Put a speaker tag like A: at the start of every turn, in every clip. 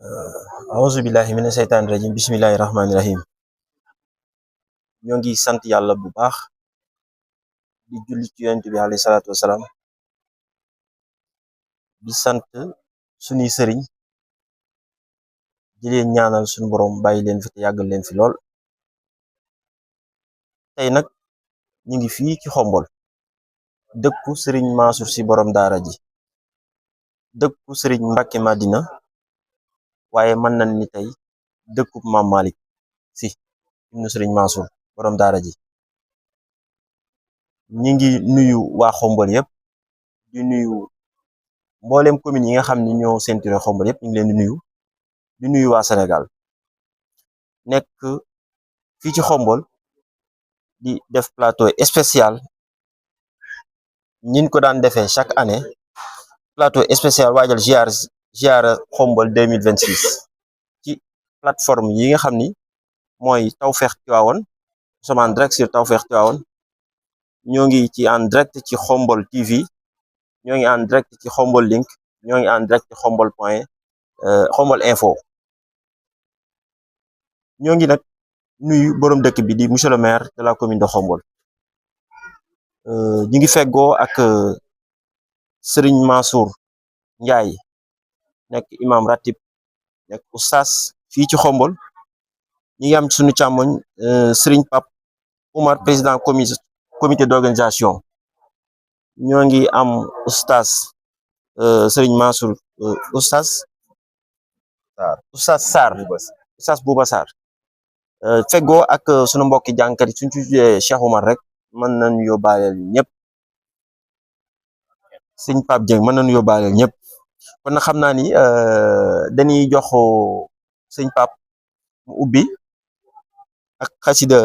A: Auzu billahi mina seytaani rajim bismillahi rahmaani rahim. Ñoo ngi sant yàlla bu baax di julli ci yonent bi alayhi salaatu wasalaam di sant suñuy sëriñ di leen ñaanal suñu borom bàyyi leen fi te yàggal leen fi lool. Tey nag ñu ngi fii ci xombol dëkku sëriñ Mansour si borom daara ji, dëkku sëriñ Mbàkke Madina, waaye mën nañ ni tey dëkku Maam Malick si ibnu sëriñ Mansour borom daara ji. ñi ngi nuyu waa xombol yëpp di nuyu mboolem commune yi nga xam ni ñoo ceinturé xombol yëpp ñu ngi leen di nuyu waa Sénégal. nekk fii ci xombol di def plateau spécial ñin ko daan defee chaque année, plateau spécial waajal ziara xombol 2026 ci plateforme yi nga xam ni mooy Tawfekh Tivaouane. Nous sommes en direct sur Tawfekh Tivaouane, ñoo ngi ci en direct ci xombol TV, ñoo ngi en direct ci xombol link, ñoo ngi en direct ci xombol info. ñoo ngi nag nuyu borom dëkk bi di monsieur le maire de la commune de xombol. ñi ngi feggoo ak Serigne Mansour Ndiaye nekk imam ratib, nekk oustaz fii ci xombol. ñi ngi am ci suñu càmmoñ Serigne Pape Oumar, président comité d'organisation. ñoo ngi am oustaz Serigne Mansour, oustaz Sarr, oustaz Bouba Sarr, feggoo ak sunu mbokki jàngkat yi. Suñ ci tuddee Cheikh Oumar rek mën nañu yóbbaaleel ñëpp, sëñ Pape Dieng mën nañu yóbbaaleel ñëpp. kon na xam naa ni dañuy jox sëñ Pape mu ubbi ak xasida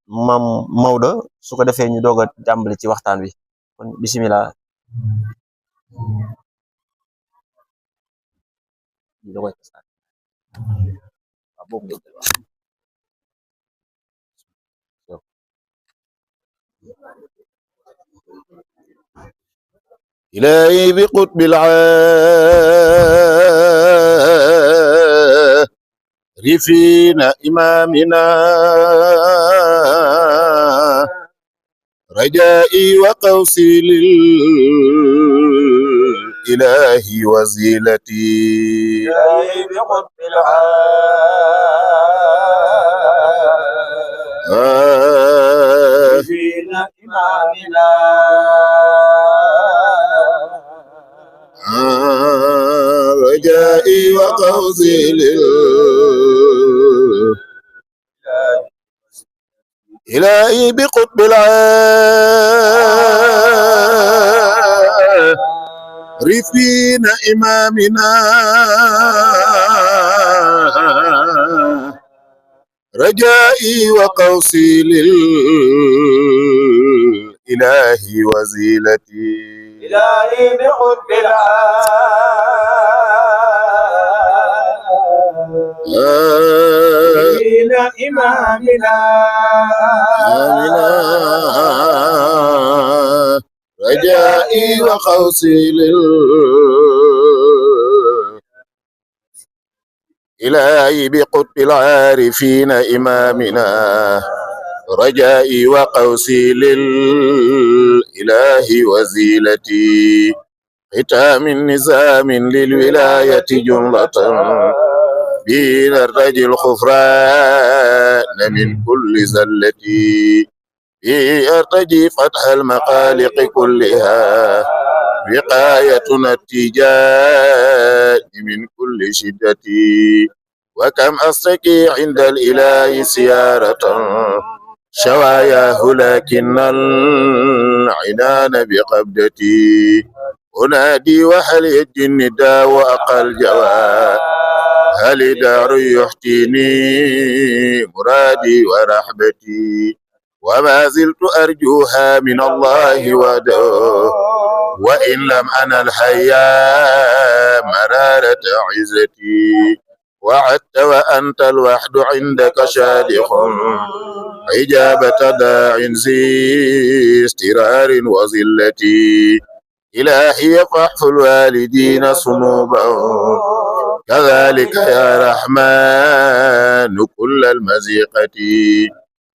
A: Maam Maodo, su ko defee ñu doog a jàmbale ci waxtaan wi. kon bisimilah.
B: إلهي بقطب العارفين إمامنا رجائي وقوسي للإله وزيلتي.
A: إلهي بقطب العارفين إمامنا
B: رجائي وقوسي إلهي بقطب العارفين إمامنا رجائي وقوسي للإله وزيلتي.
A: إلهي بقطب العارفين إمامنا
B: رجائي وقوسي إلهي بقطب العارفين إمامنا رجائي وقوسي للإله وزيلتي. ختام نزام للولاية جملة به نرتجي الخفران من كل زلتي. به أرتجي فتح المخالق كلها وقايتنا التجاه من كل شدتي. وكم أستكي عند الإله سيارة شواياه لكن العنان بقبضتي. أنادي وهل يجي النداء وأقل جواب هل دار يحتيني مرادي ورحبتي. وما زلت أرجوها من الله وحده وإن لم أنا الحياة مرارة عزتي. وعدت وأنت الوحد عندك شادق إجابة داع ذي استرار وذلتي. إلهي فاحفظ الوالدين صنوبهم كذلك يا رحمن كل المزيقة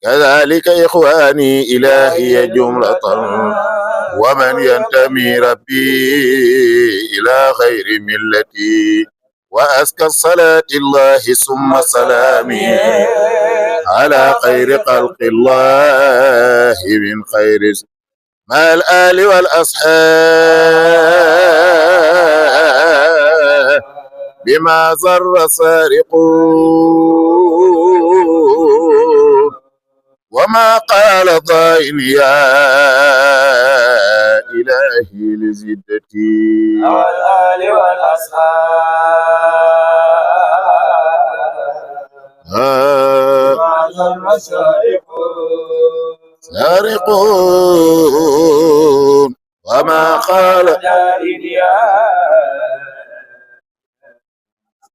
B: كذلك إخواني إلهي جملة ومن ينتمي ربي إلى غير ملتي وأزكى الصلاة الله ثم سلامي على خير خلق الله من خير مع الآل والأصحاب بما زر سارقون وما قال ضائن يا إلهي لزدتي
C: والآل والأصحاب
B: سارقون وما قال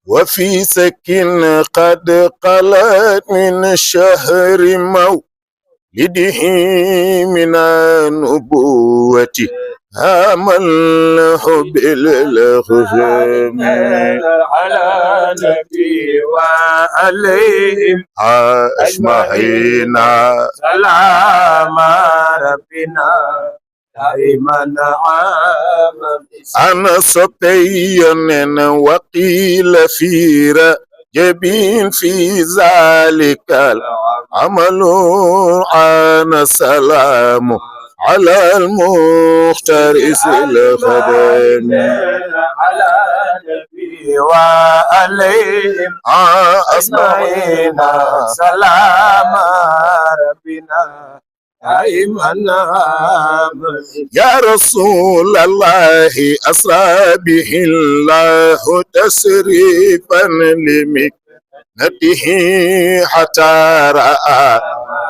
B: وفي سكن قد قلت من الشهر مولده من النبوة همله بالخزام
C: على نبي وعليهم
B: أجمعين
C: سلام ربنا دائما عام
B: أنا صبيا وقيل في رجب في ذلك العمل عن سلام على المخترس الخدم
C: على نبي وعليهم أجمعين سلام ربنا دائما
B: يا رسول الله أسرى به الله تسريفا لمكنته حتى رأى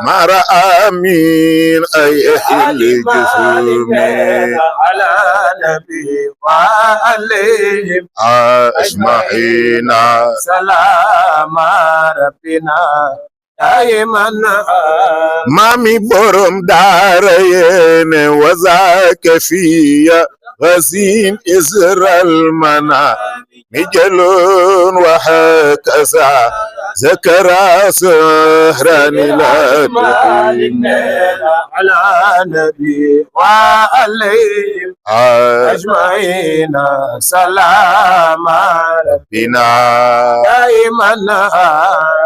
B: ما رأى من أيه الجسوم
C: على نبي وعليهم
B: أجمعين
C: سلام ربنا دائما
B: مامي بورم دارين وذاك فيا غزين إزر المنى مجلون وهكذا ذكر سهران لا تقيم
C: على نبي وعليهم أجمعين سلام
B: بنا
C: دائما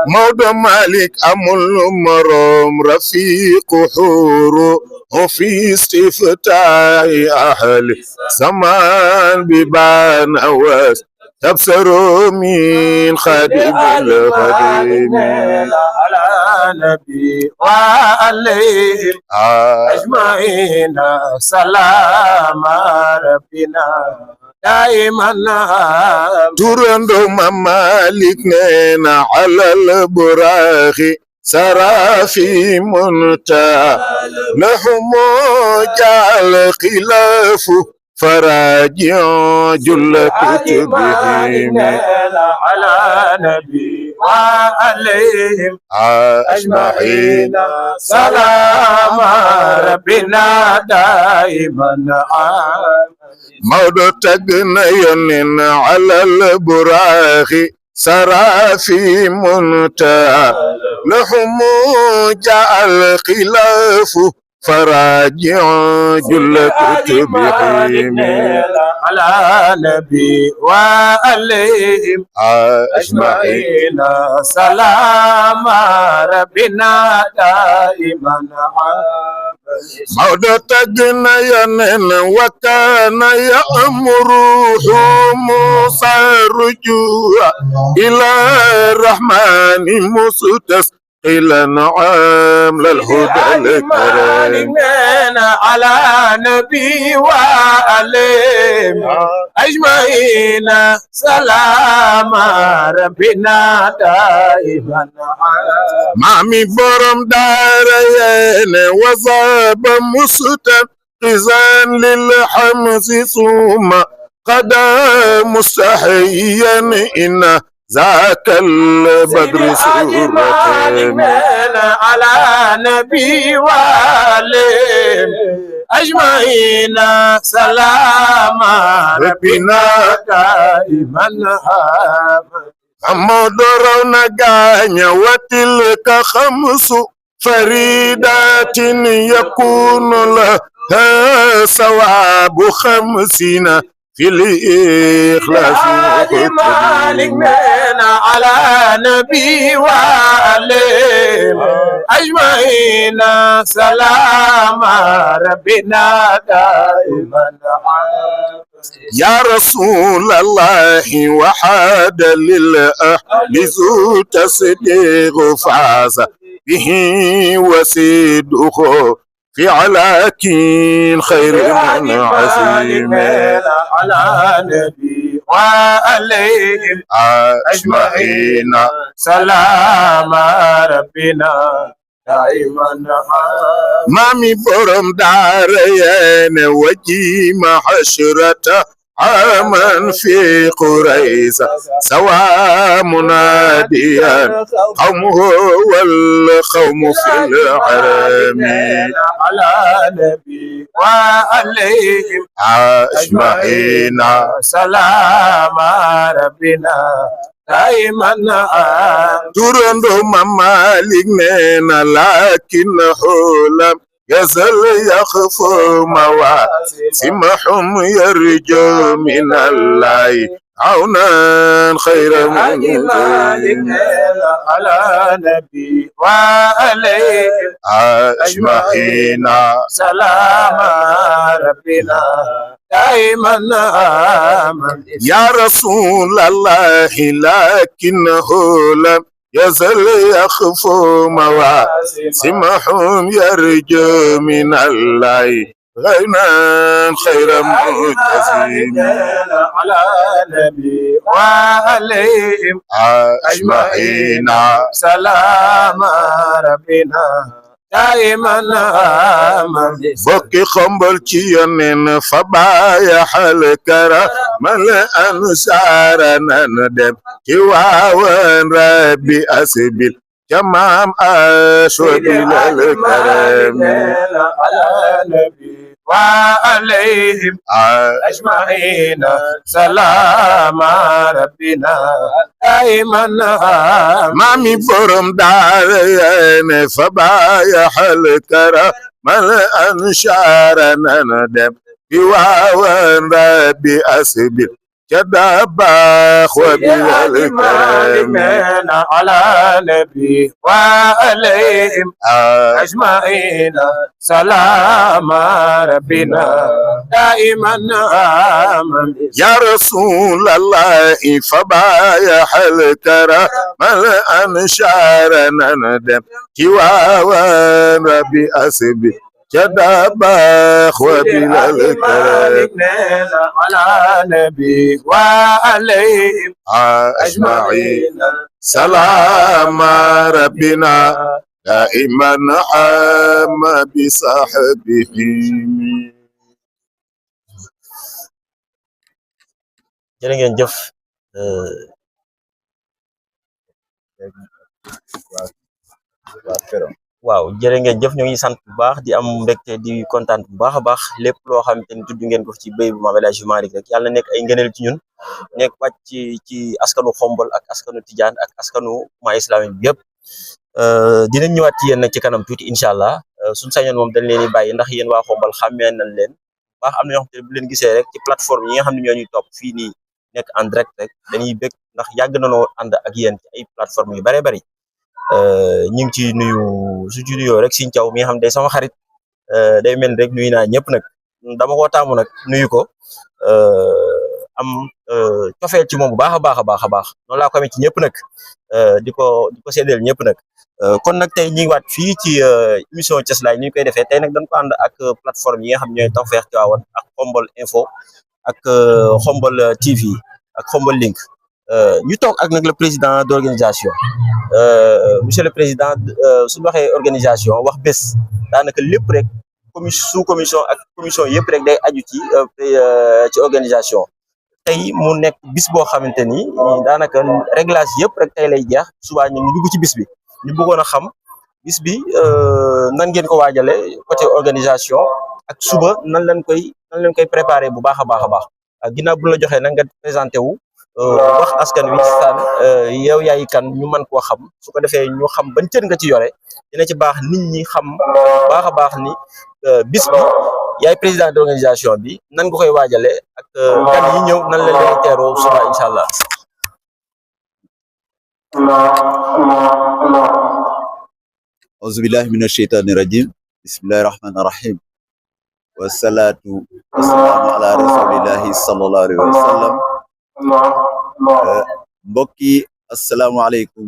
B: مود مالك أمل مرم رفيق حور وفي استفتاء أهل زمان ببان أواس تبصروا من خادم الخادم
C: على نبي وعليهم أجمعين سلام ربنا دائما
B: ترندو ممالك نينا على البراخي سرى في منتهى لهم جعل خلاف فراجع جل كتبهم
C: على نبي وعليهم
B: أجمعين
C: سلام ربنا دائما
B: مود تغنين على البراخ سرى في منتهى لهم جعل خلاف فراجع جل كتبهم
C: على نبي وعليهم أجمعين سلام ربنا دائما
B: مود تغنين وكان يأمره موسى الرجوع إلى الرحمن مستسقلا نعم للهدى الكريم
C: على نبي وعليهم أجمعين سلام ربنا دائما
B: مامي برم دارين وصاب مستقزا للحمس ثم قد مستحيا إن ذاك البدر سورة
C: على نبي وعليهم أجمعين سلام ربنا دائما
B: محمد رونا غانيا وتلك خمس فريدات يكون لها ثواب 50 في الإخلاص
C: مالك من على نبي وعليم أجمعين سلام ربنا دائما
B: يا رسول الله وحاد للأهل ذو تصديق فاز به وسيده في علاكين خير من عظيم
C: على نبي وعليهم
B: أجمعين
C: سلام ربنا دائما
B: مامي برم دارين وجيم حشرة عاما في قريش سواء مناديا قومه والقوم في الحرم
C: على نبي وعليهم
B: أجمعين
C: سلام ربنا دائما
B: ترندو ممالك نينا لكنه لم يزل يخفو مواسمهم يرجو من الله عونا خير من
C: على نبي وعليهم
B: أجمعين
C: سلام ربنا دائما
B: يا رسول الله لكنه لم يزل يخفو مواسمهم يرجو من الله غينا خير متزين
C: على نبي وعليهم
B: أجمعين
C: سلام ربنا دائما
B: بكي خمبل تيونين فبايا حلكرا مل أنصار ندم كواوان ربي أسبيل كمام أشوى بالكرم
C: على نبي وعليهم أجمعين سلام ربنا دائما
B: مامي برم دارين فبايا حلكرا مل أنشار ندم كواوان ربي أسبيل كدباخ وبالكرم
C: على نبي وعليهم أجمعين سلام ربنا دائما
B: يا رسول الله فبايا حلكرا مل أنشار ندم كواوان ربي أسبي كدباخ وبالكرم
C: على نبي وعليهم
B: أجمعين سلام ربنا دائما عام بصحبه
A: jërë ngeen jëf waaw jërë ngeen jëf ñu ngi sant bu baax di am mbégte di kontaan bu baax a baax lépp loo xamante ni tudd ngeen ko ci béy bu Maam El Hadji Malick rek yàlla nekk ay ngëneel ci ñun nekk wàcc ci askanu Xombol ak askanu Tijaan ak askanu umma islamique bi yëpp dinañ ñëwaat ci yéen nag ci kanam tuuti incha allah suñ sañoon moom dañ leen di bàyyi ndax yéen waa Xombol xàmmee nañ leen baax am na ñoo xam te bu leen gisee rek ci plateforme yi nga xam ne ñoo ñuy topp fii nii nekk en direct rek dañuy bég ndax yàgg nañoo ànd ak yéen ci ay plateforme yu bëree bëri ñu ngi ci nuyu su ci nuyoo rek Sine Thiaw mi nga xam day sama xarit day mel rek nuyu naa ñëpp nag dama koo taamu nag nuyu ko am cofeel ci moom bu baax a baax a baax a baax noonu laa ko amee ci ñëpp nag di ko séddeel ñëpp nag kon nag tey ñu ngi waat fii ci émission Cëslaay ni ñu koy defee tey nag dañ ko ànd ak plateforme yi nga xam ñooy Tawfekh Tivaouane ak Xombol Info ak Xombol TV ak Xombol Link ñu toog ak nag le président d'organisation monsieur le président suñu waxee organisation wax bés daanaka lépp rek sous commission ak commission yëpp rek day aju ci organisation tey mu nekk bis boo xamante ni daanaka réglage yëpp rek tey lay jeex subaa ñu dugg ci bis bi ñu bëggoon a xam bis bi nan ngeen ko waajale côté organisation ak suba nan leen koy préparer bu baax a baax ginnaaw bu la joxee nag nga présenté wu wax askan wi yow yaay kan ñu mën koo xam su ko defee ñu xam ban cër nga ci yore dina ci baax nit ñi xam baax a baax ni bis bi yaay président d'organisation bi nan nga koy waajale ak gan yi ñëw nan la leen teeroo suba incha allah.
D: auzu billahi mina sheytaani rajim bismillahi rahmaani rahim wasalaatu wasalaamu ala rasulillahi sallallahu alayhi wa sallam mbokk yi asalaamaaleykum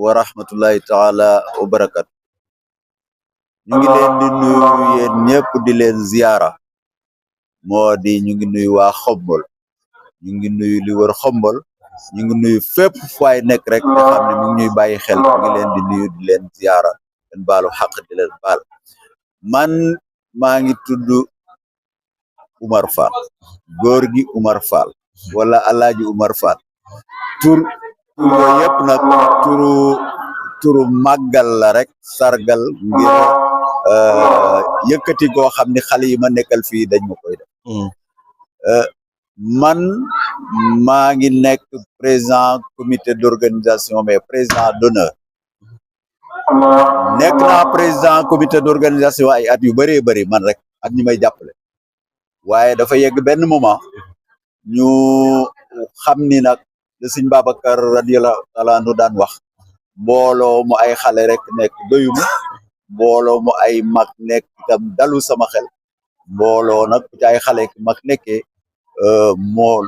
D: wa rahmatullahi taala wa barakatu ñu ngi leen di nuyu yéen ñëpp di leen ziyaara moo di ñu ngi nuyu waa Xombol ñu ngi nuyu li wër Xombol ñu ngi nuyu fépp fay nekk rek nga xam ne mu ngi ñuy bàyyi xel ñu ngi leen di nuyu di leen ziyaara leen baalu xaq di leen baal man maa ngi tudd Umar Fall góor gi Umar Fall wala Alaaji Umar Fall tur yooyu yëpp nag turu màggal la rek sargal ngir yëkkati goo xam ni xale yi ma nekkal fii dañ ma koy def man maa ngi nekk président comité d'organisation mais président d'honneur nekk naa président comité d'organisation ay at yu bëree bëri man rek ak ñi may jàppale waaye dafa yegg benn moment ñu xam ni nag le sëñ Babacar radiyallahu taala anhu daan wax mbooloo mu ay xale rek nekk doyuma mbooloo mu ay mag nekk itam dalu sama xel mbooloo nag bu ci ay xale mag nekkee moo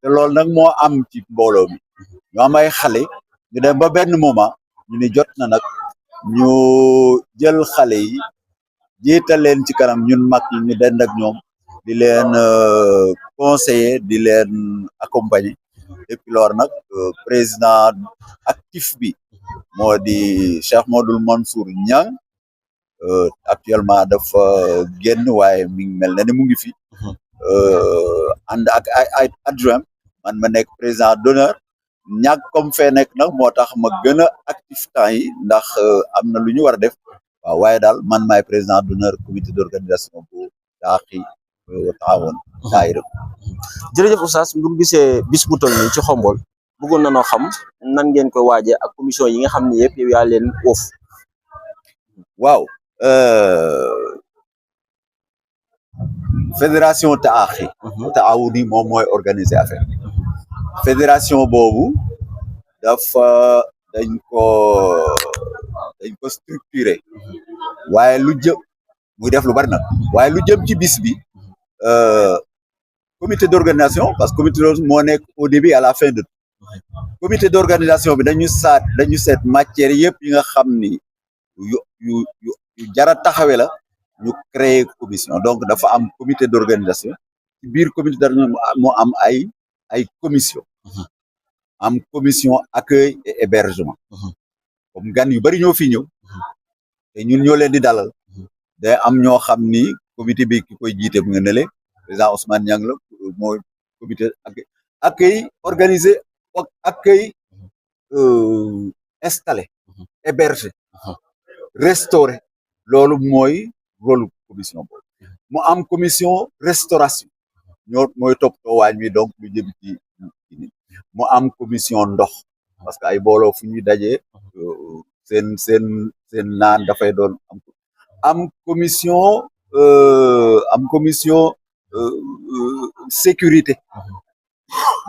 D: te loolu nag moo am ci mbooloo mi ñu am ay xale ñu dem ba benn moment ñu ni jot na nag ñu jël xale yi jiital leen ci kanam ñun mag yi ñu dend ak ñoom di leen conseiller di leen accompagner depuis loolu nag président actif bi moo di Cheikh Modou Mansour Niang actuellement dafa génn waaye mi ngi mel ne ni mu ngi fi ànd ak ay adjoint man ma nekk président d'honneur ñàkk comme fee nekk nag moo tax ma gën a actif temps yi ndax am na lu ñu war a def waaw waaye daal man maay président d'honneur comité d'organisation bu Taaxi Taawun Daayira.
A: jërëjëf Oustaz bu gisee bis bu toll nii ci Xombol bëggoon na noo xam nan ngeen ko waajee ak commission yi nga xam ne yëpp yow yaa leen oof.
D: waaw fédération Taaxi Taawun yi moom mooy organiser affaire fédération boobu dañ ko structuré waaye lu jëm muy def lu bari nag waaye lu jëm ci bis bi comité d'organisation parce que comité moo nekk au début à la fin de comité d'organisation bi dañu seet matière yëpp yi nga xam ni yu jara taxawe la ñu créer commission donc dafa am comité d'organisation ci biir comité d'organisation moo am ay commission am commission accueil et hébergement comme gan yu bari ñoo fi ñëw te ñun ñoo leen di dalal day am ñoo xam ni comité bi ki koy jiite mu nga ne le président Ousmane Niang la mooy comité accueil organisé accueil installé hébergé restauré loolu mooy rôle commission boobu mu am commission restauration ñoo mooy toppatoo waañ mi donc lu jëm ci mu am commission ndox parce que ay booloo fu ñuy dajee seen naan dafay doon am commission sécurité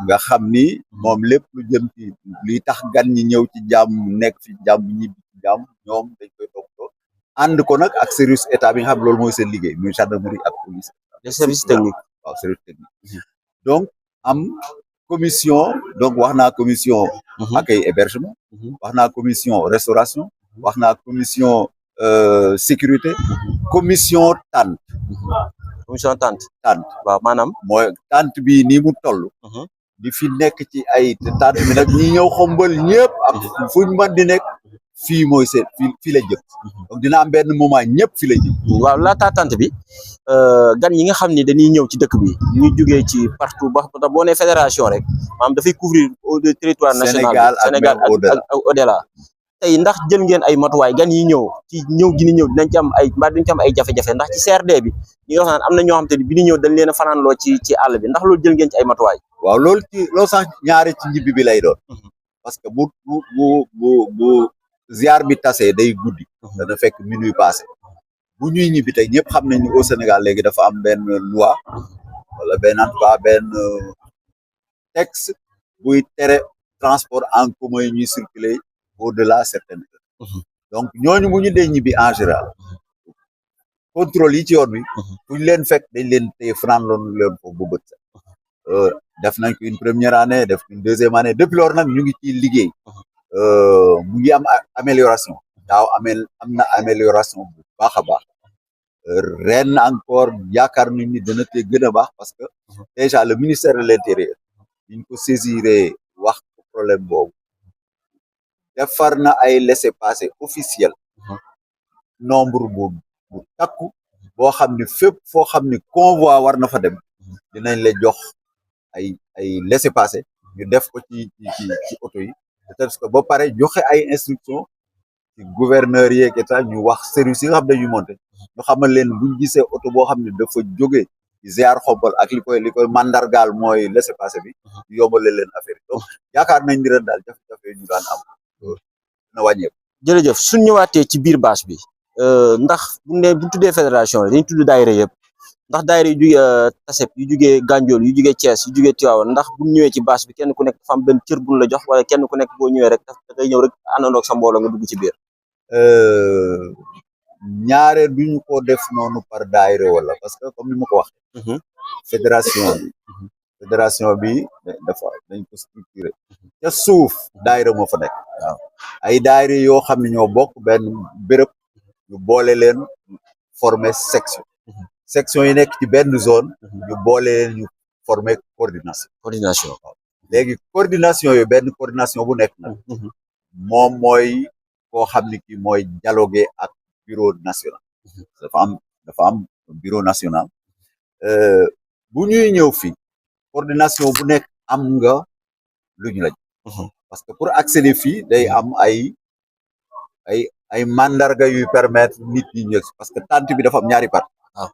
D: nga xam ni moom lépp lu jëm ci li tax gan ñi ñëw ci jàmm nekk fi jàmm ñibbi ci jàmm ñoom dañ koy toppatoo ànd ko nag ak service état bi nga xam loolu mooy seen liggéey muy gendarmerie ak police
A: les services techniques
D: waaw service technique donc am commission donc wax naa commission accueil hébergement wax naa commission restauration wax naa commission sécurité commission tente
A: waaw maanaam
D: mooy tente bi nii mu toll di fi nekk ci ay te tente bi nag ñi ñëw Xombol ñëpp ak fuñ mën di nekk fii mooy seen fii la jëm donc dina am benn moment ñëpp fii la jëm
A: waaw laata tente bi gan yi nga xam ni dañuy ñëw ci dëkk bi ñu jógee ci partout ba boo nee fédération rek maanaam dafay couvrir au territoire national Sénégal ak au-delà tey ndax jël ngeen ay matuwaay gan yi ñëw ci ñëw gi ni ñëw dinañ ci am ay mbaa duñ ci am ay jafe-jafe ndax ci CRD bi ñi nga wax naan am na ñoo xam te ni bi ñu ñëw dañ leen a fanaanloo ci àll bi ndax loolu jël ngeen ci ay matuwaay.
D: waaw loolu sax ñaari ci njibbi bi lay doon parce que bu ziar bi tasee day guddi dana fekk minuit passé bu ñuy ñibbi tey ñëpp xam nañ ni au Sénégal léegi dafa am benn loi wala benn en tout cas benn texte buy tere transport en commun yi ñuy circuler au-delà certaines heures donc ñooñu bu ñu dee ñibbi en général contrôle yi ci yoon wi fu ñu leen fekk dañ leen téye fanaan loonu leen foofu bu bët sax def nañ ko une première année def une deuxième année depuis lors nag ñu ngi ci liggéey mu ngi am amélioration daaw am na amélioration bu baax a baax ren encore yaakaar nañ ni dana te gën a baax parce que déjà le ministère de l'intérieur ñu ko saisiré wax ko problème boobu defar na ay laissez-passer officiel nombre bu takku boo xam ne fépp foo xam ne convoi war na fa dem dinañ la jox ay laissez-passer ñu def ko ci oto yi parce que ba pare joxe ay instructions ci gouverneur yeeg état ñu wax service yi nga xam ne dañuy monter ñu xamal leen buñ gisee oto boo xam ne dafa jóge ziar xombal ak li koy mandargaal mooy laissez-passer bi ñu yombale leen affaire yi donc yaakaar nañ ni ren daal jafe-jafe ñu daan am na wàññeeku.
A: jërëjëf suñ ñëwaatee ci biir bâche bi ndax bu tuddee fédération dañuy tudd daayira yëpp ndax daayira yu jugee Tasep yu jugee Gandiol yu jugee Thiès yu jugee Tivaouane ndax bu ñëwee ci bâche bi kenn ku nekk dafa am benn cër bu la jox wala kenn ku nekk boo ñëwee rek da ngay ñëw rek àndandoo ak sa mbooloo nga dugg ci biir.
D: ñaare duñu ko def noonu par daayira wala parce que comme ni ma ko waxee. fédération bi dañ ko structuré ca suuf daayira moo fa nekk waaw ay daayira yoo xam ne ñoo bokk benn béréb ñu boole leen former section yi nekk ci benn zone ñu boole leen ñu former coordination waaw léegi coordination yooyu benn coordination bu nekk nag moom mooy koo xam ne ki mooy dialoguer ak bureau national dafa am bureau national bu ñuy ñëw fii coordination bu nekk am nga lu ñu laaj parce que pour accéder fii day am ay mandarga yuy permettre nit ñi ñëw parce que tente bi dafa am ñaari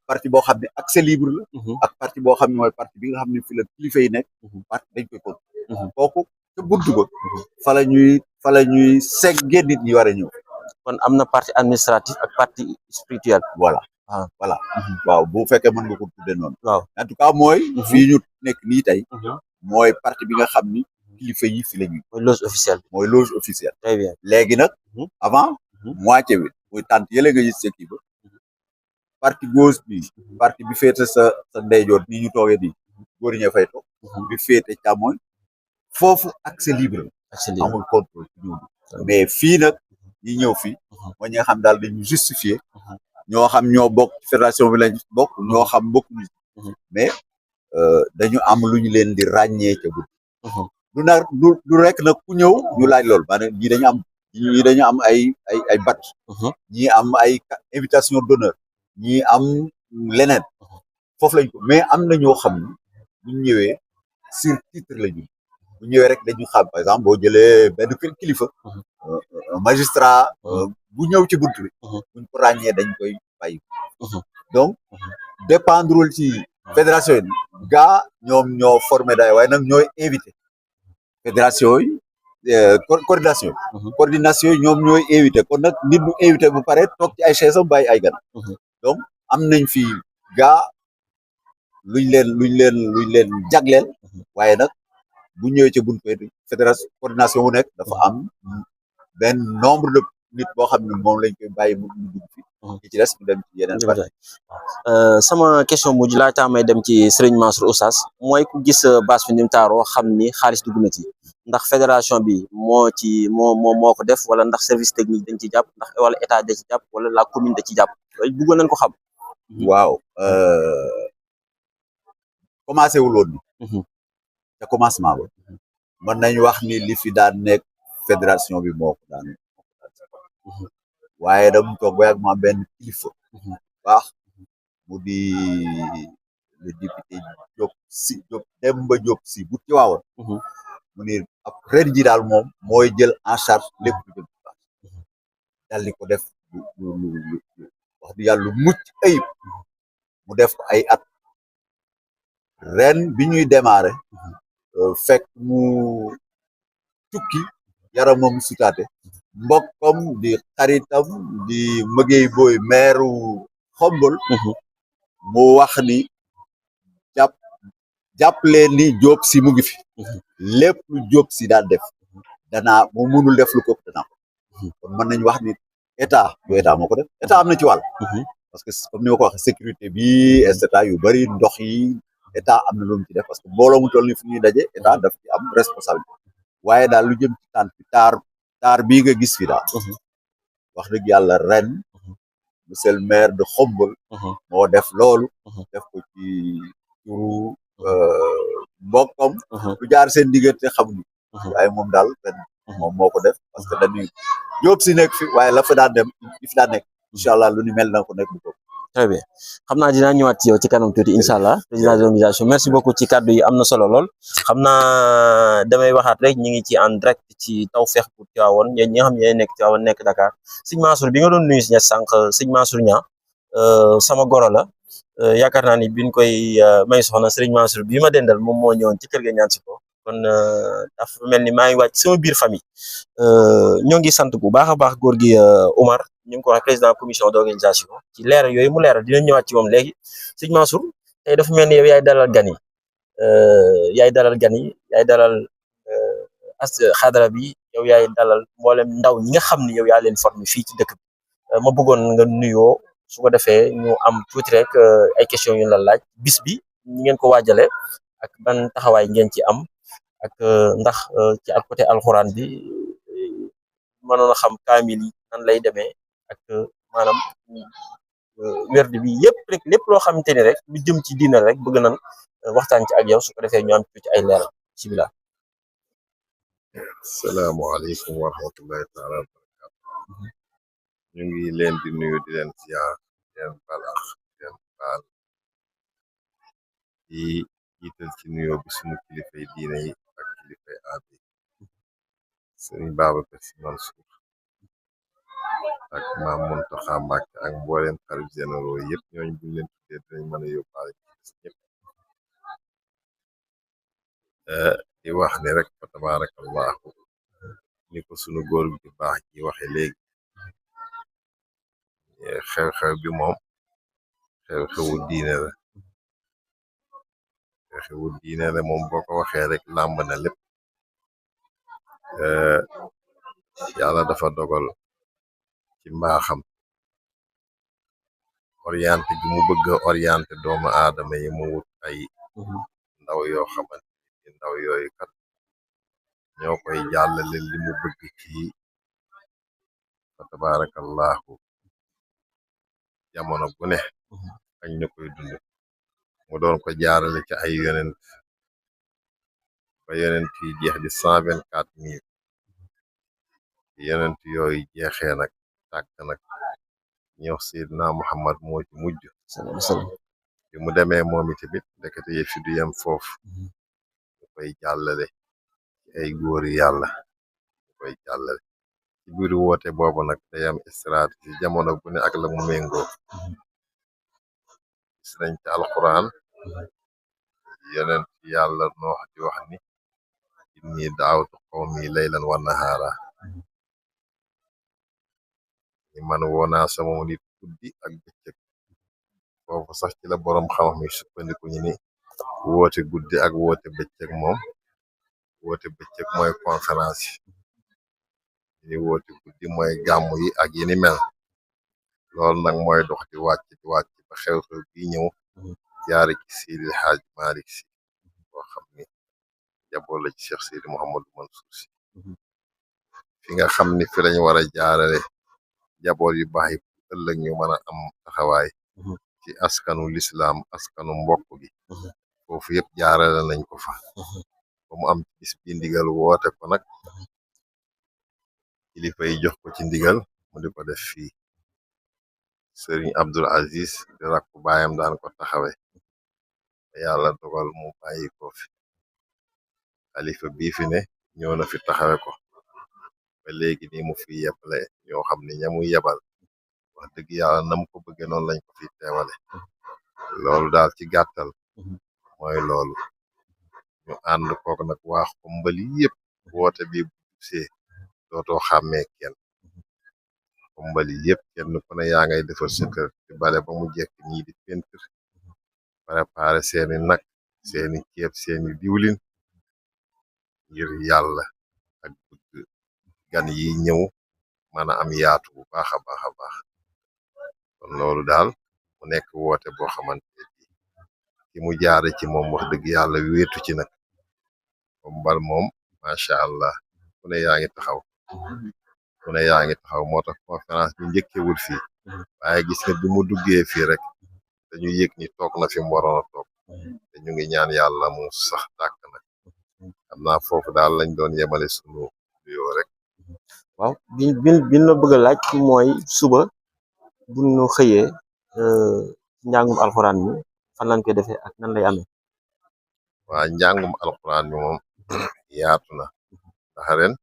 D: partie boo xam ne accès libre la ak partie boo xam ne mooy partie bi nga xam ne fi la kilifa yi nekk partie dañ koy kon kooku ca buntu ba fa la ñuy seggee nit ñi war a ñëw
A: kon am na partie administrative ak partie spirituelle
D: voilà waaw bu fekkee mën nga ko tuddee noonu
A: waaw
D: en tout cas mooy fii ñu nekk nii tey mooy partie bi nga xam ni kilifa yi fi la ñuy mooy loge officielle
A: très bien
D: léegi nag avant moitié bi muy tànt yële nga gis kii ba partie gauche bi partie bi féete sa ndeyjoor nii ñu toogee nii góor ñee fay toog bi féete càmmoñ foofu accès libre amul contrôle ci ñëw mais fii nag ñi ñëw fii mooy ñi nga xam daal dañu justifier ñoo xam ñoo bokk fédération bi lañ bokk ñoo xam bokk ñu mais dañu am lu ñu leen di ràññee ca guddi du rek nag ku ñëw ñu laaj loolu maanaam ñii dañu am ay badge ñii am ay invitation d'honneur ñii am leneen foofu lañ ko mais am na ñoo xam ne bu ñu ñëwee sur titre la ñu bu ñëwee rek dañu xam par exemple boo jëlee benn kilifa magistrat bu ñëw ci bunt bi buñ ko ràññee dañ koy bàyyi donc dépendrul ci fédération yi gaa ñoom ñoo formé day waaye nag ñooy invité fédération yi coordination yi ñoom ñooy invité kon nag nit ñu invité bu pare toog ci ay chaise am bàyyi ay gan donc am nañ fi gaa luñ leen jagleel waaye nag bu ñëwee ci buñ koy fédération coordination bu nekk dafa am benn nombre de nit boo xam ne moom lañ koy bàyyi mu dugg fi ci des ñu dem ci yeneen
A: sama question mujj laataa may dem ci Serigne Mansour Oustaz mooy ku gis bâche bi ni mu taaroo xam ni xaalis dugg na ci ndax fédération bi moo ko def wala ndax service technique dañ ci jàpp ndax wala état da ci jàpp wala la commune da ci jàpp bëggoon nañ ko xam
D: waaw commencé wul woon ni te commencement ba mën nañ wax ni li fi daan nekk fédération bi moo ko daan waaye dama toog ba yàgg ma benn kilifa baax mu di le député Demba Diop si bu Tiwaawoon mu ni ab ren ji daal moom mooy jël en charge lépp lu jëm ci bâche dal di ko def wax di yàlla lu mucc ayib mu def ko ay at ren bi ñuy démarré fekk mu tukki yaramam sutaate mbokkam di xaritam di mëgey booy meeru xombol mu wax ni jàpp leen ni Diop Sy mu ngi fi lépp lu Diop Sy daan def danaa mu munul def lu ko danaa ko kon mën nañu wax ni état moo ko def état am na ci wàll parce que comme ni ma ko waxee sécurité bi et cetera yu bëri ndox yi état am na lu mu ci def parce que mbooloo mu toll ni fu ñuy daje état daf ci am responsabilité waaye daal lu jëm ci tànn fi taar bii nga gis fi daal wax dëgg yàlla ren monsieur le maire de Khombole moo def loolu def ko ci turu mbokkam lu jaar seen diggante xamuñu waaye moom daal ren moom moo ko def parce que dañuy Diop Sy nekk fi waaye la fa daan dem fi daan nekk incha allah lu ni mel na ko nekk bu ko
A: très bien xam naa dinaa ñëwaat ci yow ci kanam tuuti incha allah président de l'organisation merci beaucoup ci kàddu yi am na solo lool xam naa damay waxaat rek ñu ngi ci en direct ci Tawfekh bu Tivaouane ñi nga xam ne nekk Tivaouane nekk Dakar sëñ Mansour bi nga doon nuyu si ña sànq sëñ Mansour ña sama goro la yaakaar naa ni biñ koy may soxna sëriñ Mansour bi ma dendal moom moo ñëwoon ci kër ga ñaan si ko kon dafa mel ni maa ngi wàcc sama biir famille ñoo ngi sant bu baax a baax góor gi Omar ñu ngi ko wax président commission d'organisation ci leeral yooyu mu leeral dinañ ñëwaat ci moom léegi sëñ Mansour tey dafa mel ni yow yaay dalal gan yi yaay dalal as xadara bi yow yaay dalal mboolem ndaw ñi nga xam ni yow yaa leen formé fii ci dëkk bi ma bëggoon nga nuyoo su ko defee ñu am tuuti rek ay questions yu la laaj bis bi ñi ngeen ko waajale ak ban taxawaay ngeen ci am ak ndax ci ak côté alxuraan bi mënoon a xam kaamil yi nan lay demee ak maanaam werdi bi yëpp rek lépp loo xamante ni rek lu jëm ci diina rek bëgg nan waxtaan ci ak yow su ko defee ñu am tuuti ay leeral bismillah.
B: asalaamaaleykum wa rahmatullahi taala wa barakatu ñu ngi leen di nuyu di leen ziar di leen balax di leen baal di jiital ci nuyoo bi suñu kilifay diine yi ak kilifay aada yi sëriñ Babacar Sy Mansour ak maam Muntaxa Mbàkke ak mbooleem xalif généraux yëpp ñooñu buñ leen tuddee dinañ mën a yóbbaale ci ñëpp di wax ni rek fa tabarakallahu ni ko sunu góor gi baax ji waxe léegi xew-xew bi moom xew-xewu diine la xew-xewu diine la moom boo ko waxee rek làmb na lépp yàlla dafa dogal ci mbaaxam orienté gi mu bëgg a orienté doomu aadama yi mu wut ay ndaw yoo xamante ni ndaw yooyu kat ñoo koy jàllale li mu bëgg ci fa tabarakallahu jamono bu ne ak ñu koy dund mu doon ko jaarale ci ay yonent ba yonent yi jeex di 124 000 yonent yooyu jeexee nag tàkk nag ñëw Seydina Muhammad moo ci mujj bi mu demee moom itamit ndekete yëf fi du yem foofu ñu koy jàllale ci ay góori yàlla ñu koy jàllale ci biir woote boobu nag day am stratégie jamono bu ne ak la mu méngoo gis nañ ci alquran yonent yàlla noox di wax ni inni daawtu qawmi laylan wa nahaara ni man woonaa sama nit guddi ak bëccëg foofu sax ci la boroom xam-xam yi sukkandiku ñu ni woote guddi ak woote bëccëg moom woote bëccëg mooy conférence yi ni woote guddi mooy gàmmu yi ak yini mel loolu nag mooy dox di wàcc ba xew-xew bi ñëw jaare ci Seydil Haaj Malick Sy boo xam ni jaboot la ci Cheikh Seydi Mouhamadou Mansour Sy fi nga xam ni fi lañu war a jaarale jaboot yu baax yi ëllëg ñu mën a am taxawaay ci askanu lislaam askanu mbokk gi foofu yëpp jaarale nañ ko fa ba mu am bis bi ndigal woote ko nag kilifa yi jox ko ci ndigal mu di ko def fii Sëriñ Abdul Aziz di rakku baayam daan ko taxawe yàlla dogal mu bàyyi ko fi xalifa bii fi ne ñëw na fi taxawe ko ba léegi nii mu fi yebale ñoo xam ne ñamu yebal wax dëgg yàlla nam ko bëggee noonu lañ ko fi teewale loolu daal ci gàttal mooy loolu ñu ànd kook nag waa Xombal yëpp woote bi bu see dootoo xàmmee kenn Xombal yëpp kenn ku ne yaa ngay defar sa kër di bale ba mu jekk ñii di pentir préparé seeni nag seeni ceeb seeni diwlin ngir yàlla ak bëgg gan yi ñëw mën a am yaatu bu baax a baax a baax kon loolu daal mu nekk woote boo xamante ne ki mu jaare ci moom wax dëgg yàlla wéetu ci nag Xombal moom macha allah ku ne yaa ngi taxaw ku ne yaa ngi taxaw moo tax conférence bi njëkkewul fii waaye gis nga bi mu duggee fii rek dañu yëg ni toog na fi mu waroon a toog te ñu ngi ñaan yàlla mu sax dàkk nag xam naa foofu daal lañ doon yemale sunu nuyoo rek.
A: waaw bin la bëgg a laaj mooy suba bu ñu xëyee njàngum alxuraan mi fan lañ koy defee ak nan lay amee.
B: waa njàngum alxuraan mi moom yaatu na ndax ren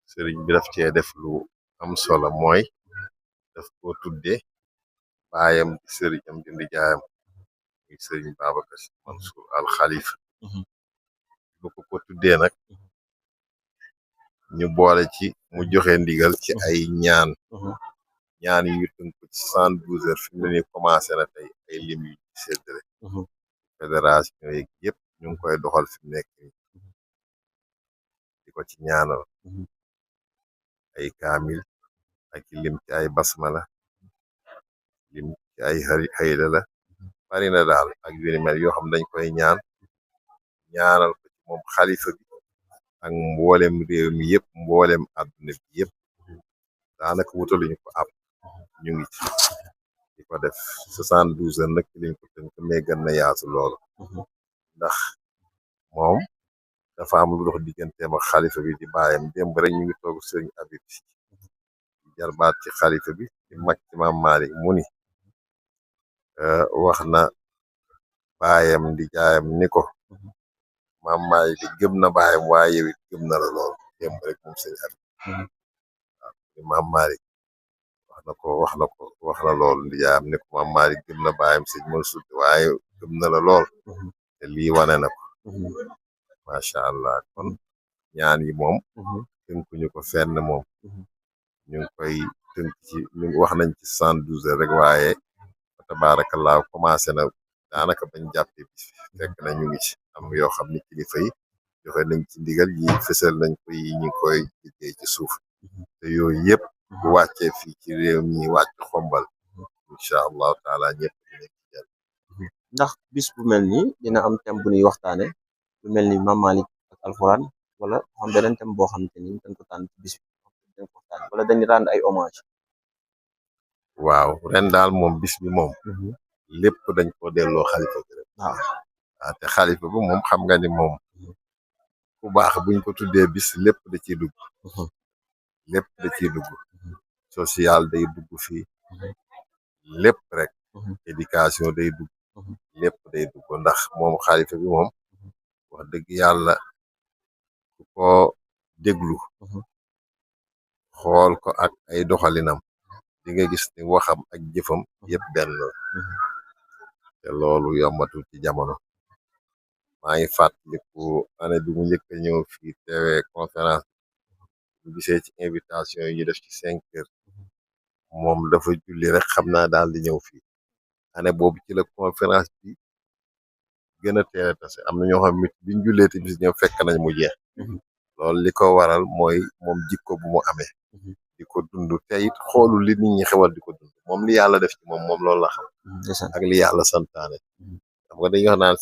B: sëriñ bi daf cee def lu am solo mooy daf ko tudde baayam di sëriñam di ndijaayam muy sëriñ Babacar Sy Mansour al Khalifa bu ko tuddee nag ñu boole ci mu joxe ndigal ci ay ñaan yu tënk ko ci 72 heures fi mu ne nii commencé na tey ay lim yu ci séddale fédération yeeg yëpp ñu ngi koy doxal fi mu nekk nii di ko ci ñaanal ay kaamil ak lim ci ay basmala lim ci ay xayda la bari na daal ak yu ni mel yoo xam dañ koy ñaanal ko ci moom xalifa bi ak mboolem réew mi yëpp mboolem àdduna bi yëpp daanaka wutaluñu ko ab ñu ngi ci di ko def 72 heures nag ci liñ ko tënk mais gën na yaatu loolu ndax moom dafa am lu dox digganteem ak xalifa bi di baayam démb rek ñu ngi toog sëriñ Abib Si di jarbaat ci xalifa bi di mag ci maam Malick mu ni wax na baayam di jaayam ni ko maam Malick di gëm na baayam waaye yow it gëm na la lool démb rek moom sëriñ Abib di maam Malick wax na lool di jaayam ni ko maam Malick gëm na baayam sëriñ Mansour waaye gëm na la lool te lii wane na ko macha allah kon ñaan yi moom tënkuñu ko fenn moom ñu ngi koy tënk ci ñu wax nañ ci 72 heures rek waaye tabaarakallaa commencé na daanaka bañ jàppee bis fekk na ñu ngi ci am yoo xam ni kilifa yi joxe nañ ci ndigal yi fësal nañ ko yi ñu koy liggéey ci suuf te yooyu yëpp bu wàccee fii ci réew mi wàcc Xombal incha allahu taala ñëpp dinañ ci jël
A: ndax bis bu mel nii dina am thème bu ñuy waxtaane lu mel ni Maam Malick ak alxuraan wala xam beneen thème boo xamante ni dañ ko tànn ci bis bi dañ ko waxtaane wala dañuy rendre ay hommage.
B: waaw ren daal moom bis bi moom lépp dañ ko delloo xalifa bi rek
A: waaw
B: te xalifa bi moom xam nga ni moom ku baax buñ ko tuddee bis lépp da ciy dugg lépp da ciy dugg social day dugg fii lépp rek éducation day dugg lépp day dugg ndax moom xalifa bi moom wax dëgg yàlla ku ko déglu xool ko ak ay doxalinam di nga gis ni waxam ak jëfam yëpp benn la te loolu yombatul ci jamono maa ngi fàttaliku année bi mu njëkk a ñëw fii teewee conférence bu gisee ci invitation yi ñu def ci 5 heures moom dafa julli rek xam naa daal di ñëw fii année boobu ci la conférence bi gën a teel a tase am na ñoo xam ne biñ jullee te bis ñëw fekk nañ mu jeex loolu li ko waral mooy moom jikko bu mu amee di ko dund te it xoolul li nit ñi xewal di ko dund moom li yàlla def ci moom loolu la xam ak li yàlla santaane xam nga dañuy wax naan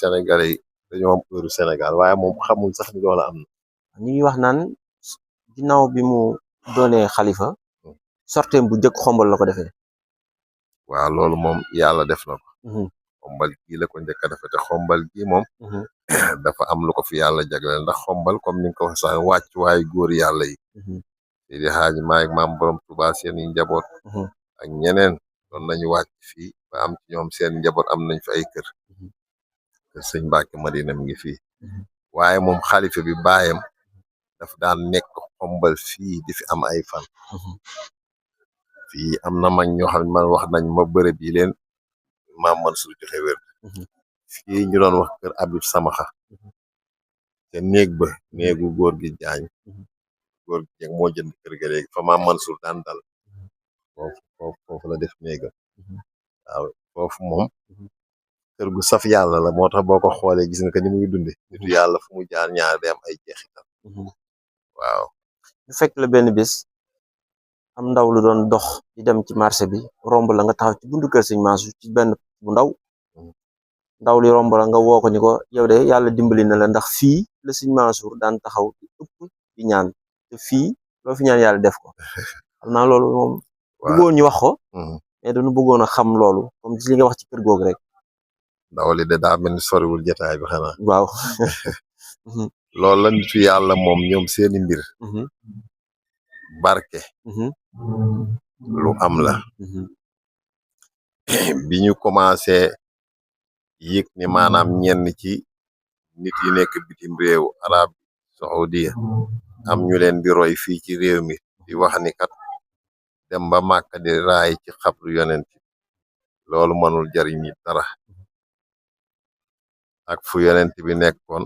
B: Sénégalais yi dañoo am heure Sénégal waaye moom xamul sax ni loolu am na
A: ñu ngi wax naan ginnaaw bi mu doonee xalifa sorteem bu njëkk Xombal la ko defee.
B: waaw loolu moom yàlla def na ko Xombal gii la ko njëkk a defe te Xombal gii moom dafa am lu ko fi yàlla jagleel ndax Xombal comme ni nga ko wax sax wàcc waaye góor yàlla yi di xaaji maag maam borom Tuubaa seen i njaboot ak ñeneen doon nañu wàcc fii ba am ci ñoom seen njaboot am nañ fi ay kër sëñ Mbàkke Madina mi ngi fii waaye moom xalifa bi baayam daf daan nekk xombal fii di fi am ay fan fii am na mag ñoo xam ne man wax nañ ma bërëb yi leen maam Mansour joxe wér fii ñu doon wax kër Abib Samaxa te néeg ba néegu góor gi jaañ góor gi jeeg moo jënd kër ga léegi fa maam Mansour daan dal foofu la def néegam waaw foofu moom kër gu saf yàlla la moo tax boo ko xoolee gis nga ko ni muy dunde nitu yàlla fu mu jaar ñaar day am ay jeexital waaw
A: ñu fekk la benn bis am ndaw lu doon dox di dem ci marché bi romb la nga taxaw ci buntu kër sëñ Mansour ci benn bu ndaw li romb la nga woo ko ni ko yow de yàlla dimbali na la ndax fii la sëñ Mansour daan taxaw di ëpp di ñaan te fii loo fi ñaan yàlla def ko xam naa loolu moom bëggoon ñu wax ko mais dañu bëggoon a xam loolu comme ci li nga wax ci kër googu rek
B: ndaw li de daa mel ni soriwul jotaay bi xanaa
A: waaw
B: loolu la nitu yàlla moom ñoom seeni mbir barke lu am la bi ñu commencé yëg ni maanaam ñenn ci nit yi nekk bitim réew arab saoudia am ñu leen di roy fii ci réew mi di wax ni kat dem ba Màkka di raay ci xabru yonent loolu mënul jariñ nit dara ak fu yonent bi nekkoon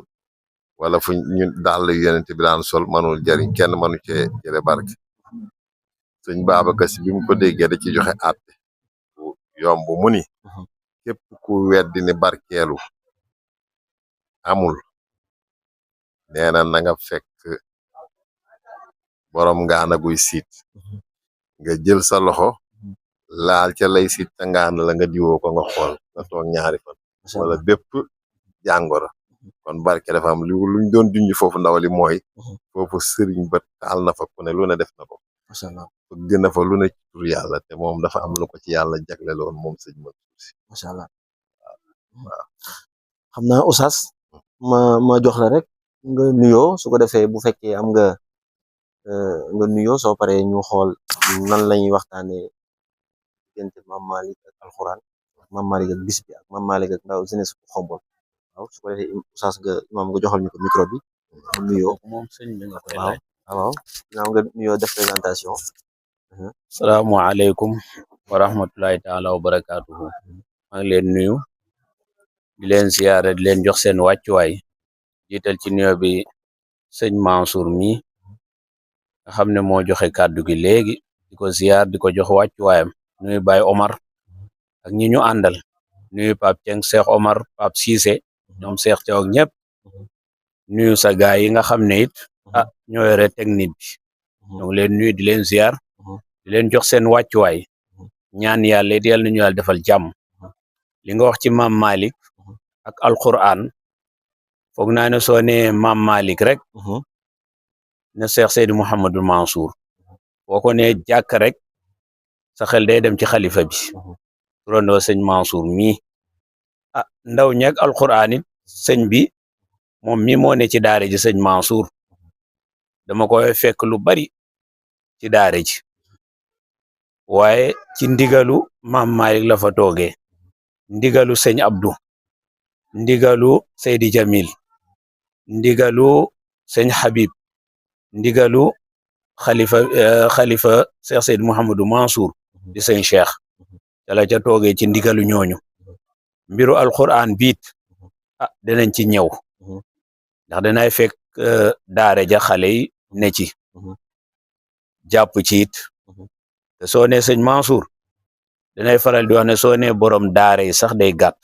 B: wala fu ñu dàll yonent bi daan sol mënul jariñ kenn mënu cee jële barke sëñ Babacar Si bi mu ko déggee da ci joxe àtte bu yomb mu ni képp ku weddi ni barkeelu amul nee na nga fekk borom ngaana guy siit nga jël sa loxo laal ca lay siit ca ngaana la nga diwoo ko nga xool nga toog ñaari fan wala bépp jàngoro kon barke dafa am luñ doon junj foofu ndaw li mooy foofu sëriñ ba taal na fa ku ne lu ne def na ko gën na fa lu ne ci tur yàlla te moom dafa am lu ko ci yàlla jagleloon moom sëñ Mansour Si
A: macha allah waaw xam naa Oustaz ma jox la rek nga nuyoo su ko defee bu fekkee am nga nuyoo soo paree ñu xool nan lañuy waxtaanee diggante Mame Malick ak alxuraan Mame Malick ak bis bi ak Mame Malick ak ndaw jeunesse bu Xombol waaw su ko defee Oustaz imam nga joxal ñu ko micro bi nga nuyoo
E: moom sëñ bi nga koy
A: waaw
E: laaj.
A: waaw ginnaaw nga nuyoo def présentation
E: Salaamaaleykum wa rahmatulahi taala wa barakaatuhu. maa ngi leen nuyu di leen ziyaare di leen jox seen wàccuwaay jiital ci nuyoo bi sëñ Mansour mi nga xam ne moo joxe kàddu gi léegi di ko ziyaar di ko jox wàccuwaayam nuyu Baye Omar ak ñi ñu àndal nuyu Pape Dieng Cheikh Omar Pape Cissé ñoom Cheikh Thiaw ak ñëpp nuyu sa gaay yi nga xam ne it ñoo yore technique bi ñoo ngi leen nuyu di leen ziyaar di leen jox seen wàccuwaay ñaan yàlla it yàlla nañu yàlla defal jàmm li nga wax ci Mame Malick ak alquran foog naa ne soo nee Mame Malick rek ne Cheikh Seydi Mouhamadou Mansour boo ko nee jàkk rek sa xel day dem ci xalifa bi turandoo sëñ Mansour mii ndaw ñeeg alquran it sëñ bi moom mi moo ne ci daare ji sëñ Mansour dama koy fekk lu bari ci daare ji waaye ci ndigalu Mame Malick la fa toogee ndigalu sëñ Abdou ndigalu Seydi Jamil ndigalu sëñ Habib ndigalu xalifa Cheikh Seydi Mouhamadou Mansour di sëñ Cheikh ca la ca toogee ci ndigalu ñooñu mbiru alquran biit dinañ ci ñëw ndax danay fekk daare ja xale yi ne ci jàpp ci it te soo ne sëñ Mansour danay faral di wax ne soo ne borom daare yi sax day gàtt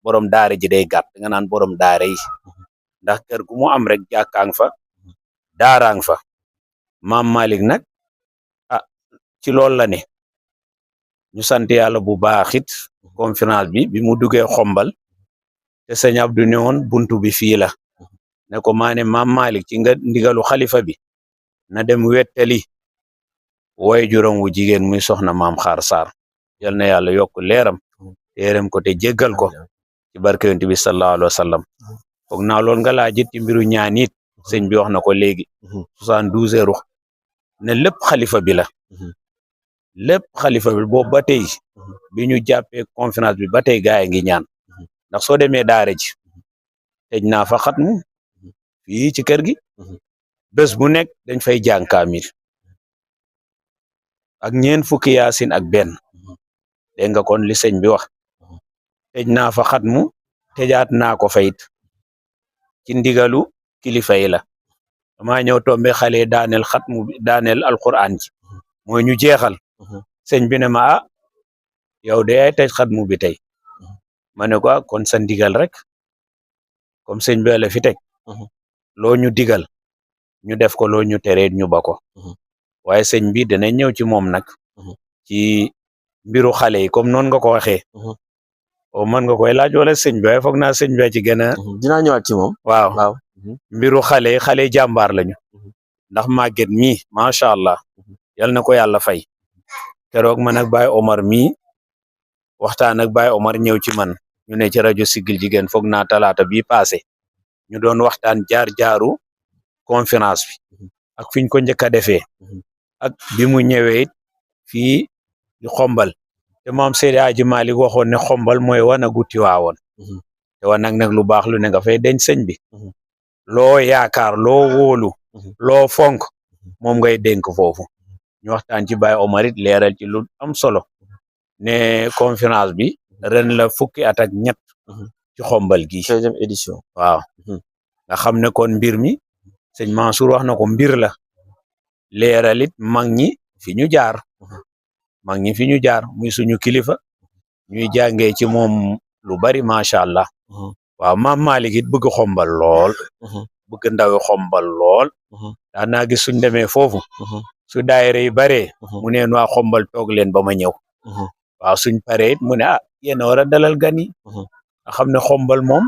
E: borom daare ji day gàtt nga naan borom daare yi ndax kër gu mu am rek jàkkaang fa daaraang fa Mame Malick nag ci loolu la ne ñu sant yàlla bu baax it conférence bi mu duggee xombal te sëñ Abdou ne woon buntu bi fii la ne ko maa ne Mame Malick ci nga ndigalu xalifa bi na dem wettali way juróom wu jigéen muy soxna Maam Xaar Sarr yal na yàlla yokk leeram téeram ko te jéggal ko ci barke yonent bi sallallahu alayhi wa sallam foog naa loolu nga laajit ci mbiru ñaan it sëñ bi wax na ko léegi 72 heures ne lépp xalifa bi la lépp xalifa bi boobu ba tey bi ñu jàppee conférence bi ba tey gaay ngi ñaan ndax soo demee daara ji tëj naa fa xatmu fii ci kër gi bés bu nekk dañ fay jàng kaamil ak ñeen fukki yaasin ak benn dégg nga kon li sëñ bi wax tëj naa fa xatmu tëjaat naa ko fayit ci ndigalu kilifa yi la dama ñëw tombe xale daaneel xatmu bi daaneel alquran ji mooy ñu jeexal sëñ bi ne ma yow de ay tëj xatmu bi tey ma ne ko kon sa ndigal rek comme sëñ bi la fi teg loo ñu digal ñu def ko loo ñu tere ñu ba ko waaye sëñ bi dana ñëw ci moom nag ci mbiru xale yi comme noonu nga ko waxee o mën nga koy laaj wala sëñ bi waaye foog naa sëñ bi ci gën a
A: dinaa ñëwaat ci moom
E: waaw mbiru xale yi xale jàmbaar lañu ndax màgget mii macha allah yal na ko yàlla fay keroog man ak Baye Omar mii waxtaan ak Baye Omar ñëw ci man ñu ne ci rajo Siggil Jigéen foog naa talaata bii passé ñu doon waxtaan jaar-jaaru conférence bi ak fiñ ko njëkk a defee ak bi mu ñëwee it fii di xombal te maam Seydi Aji Malik waxoon ne xombal mooy wanagu Tiwaawoon te wanag nag lu baax lu ne nga fay denc sëñ bi loo yaakaar loo wóolu loo fonk moom ngay dénk foofu ñu waxtaan ci Baye Omar it leeral ci lu am solo ne conférence bi ren la fukki at ak ñett ci xombal gi
A: 13e édition
E: waaw nga xam ne kon mbir mi sëñ Mansour wax na ko mbir la leeralit mag ñi fi ñu jaar muy suñu kilifa ñuy jàngee ci moom lu bari macha allah waaw maam Malick it bëgg xombal lool bëgg ndawi xombal lool daa naa gis suñ demee foofu su daayira yi baree mu neen waa xombal toog leen ba ma ñëw waaw suñ paree it mu ne yéen a war a dalal gan yi nga xam ne xombal moom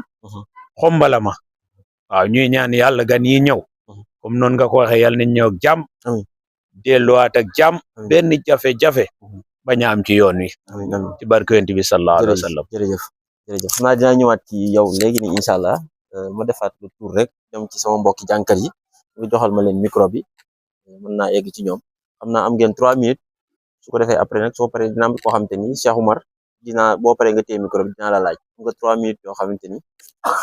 E: xombalama waaw ñuy ñaan yàlla gan yi ñëw comme noonu nga ko waxee yàlla nañ ñëw ak jàmm delluwaat ak jàmm benn jafe-jafe bañ a am ci yoon wi ci barke Yonent bi sallallahu alayhi wa sallam
A: jërëjëf xam naa dinaa ñëwaat ci yow léegi ni incha allah ma defaat lu tour rek dem ci sama mbokki jànkat yi nga joxal ma leen micro bi mën naa egg ci ñoom xam naa am ngeen 3 minutes su ko defee après nag soo paree dina am koo xamante ni Cheikh Oumar boo paree nga téye micro bi dinaa la laaj nga 3 minutes yoo xamante ni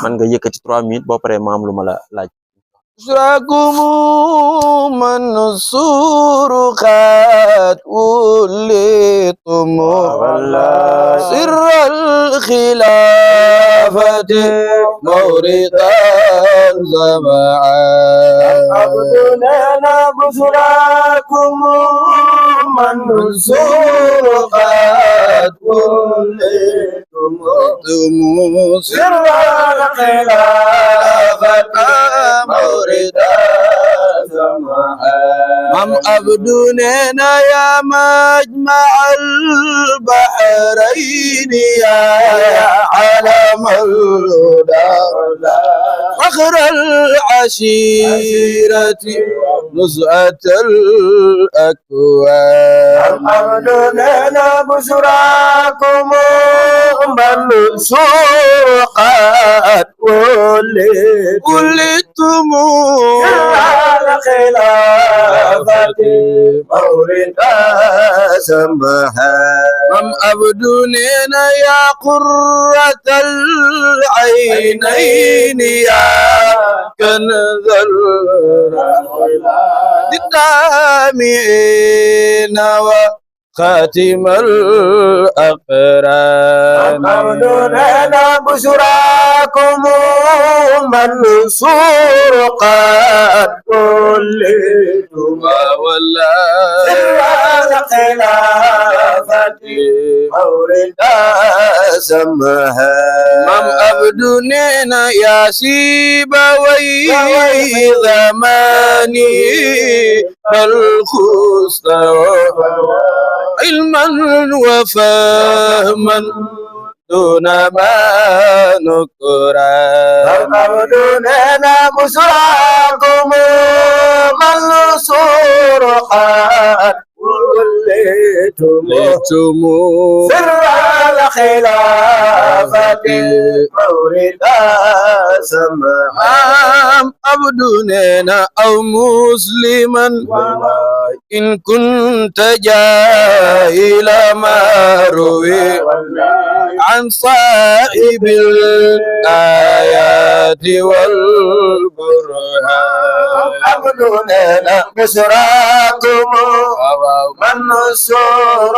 A: man nga yëkkati 3 minutes boo paree ma am lu ma la laaj
C: أسركم منصور قد وليتم سر الخلافة موردا زمعا عبدنا بشراكم منصور قد وليتم سر الخلافة مم أبدوننا يا مجمع البحرين يا علم الهدى فخر العشيرة نزعة الأكوان أبدوننا بشراكم منصور قد ولدتم الخلافة موردا سمحا مم أبدوننا يا قرة العينين يا كنز الدامعين خاتم الأقران أبدوننا بشراكم منصور قد ولدتم ولا الخلافة موردا سمها مم أبدوننا يا سيبوي زماني الخص علما وفهما دون ما نكرا أبدوننا بشراكم منصور قد ولدتم سر الخلافة موردا سمعا أبدوننا أو مسلما إن كنت جاهل ما روي عن صائب الآيات والبرهان عبدنا بشراكم منصور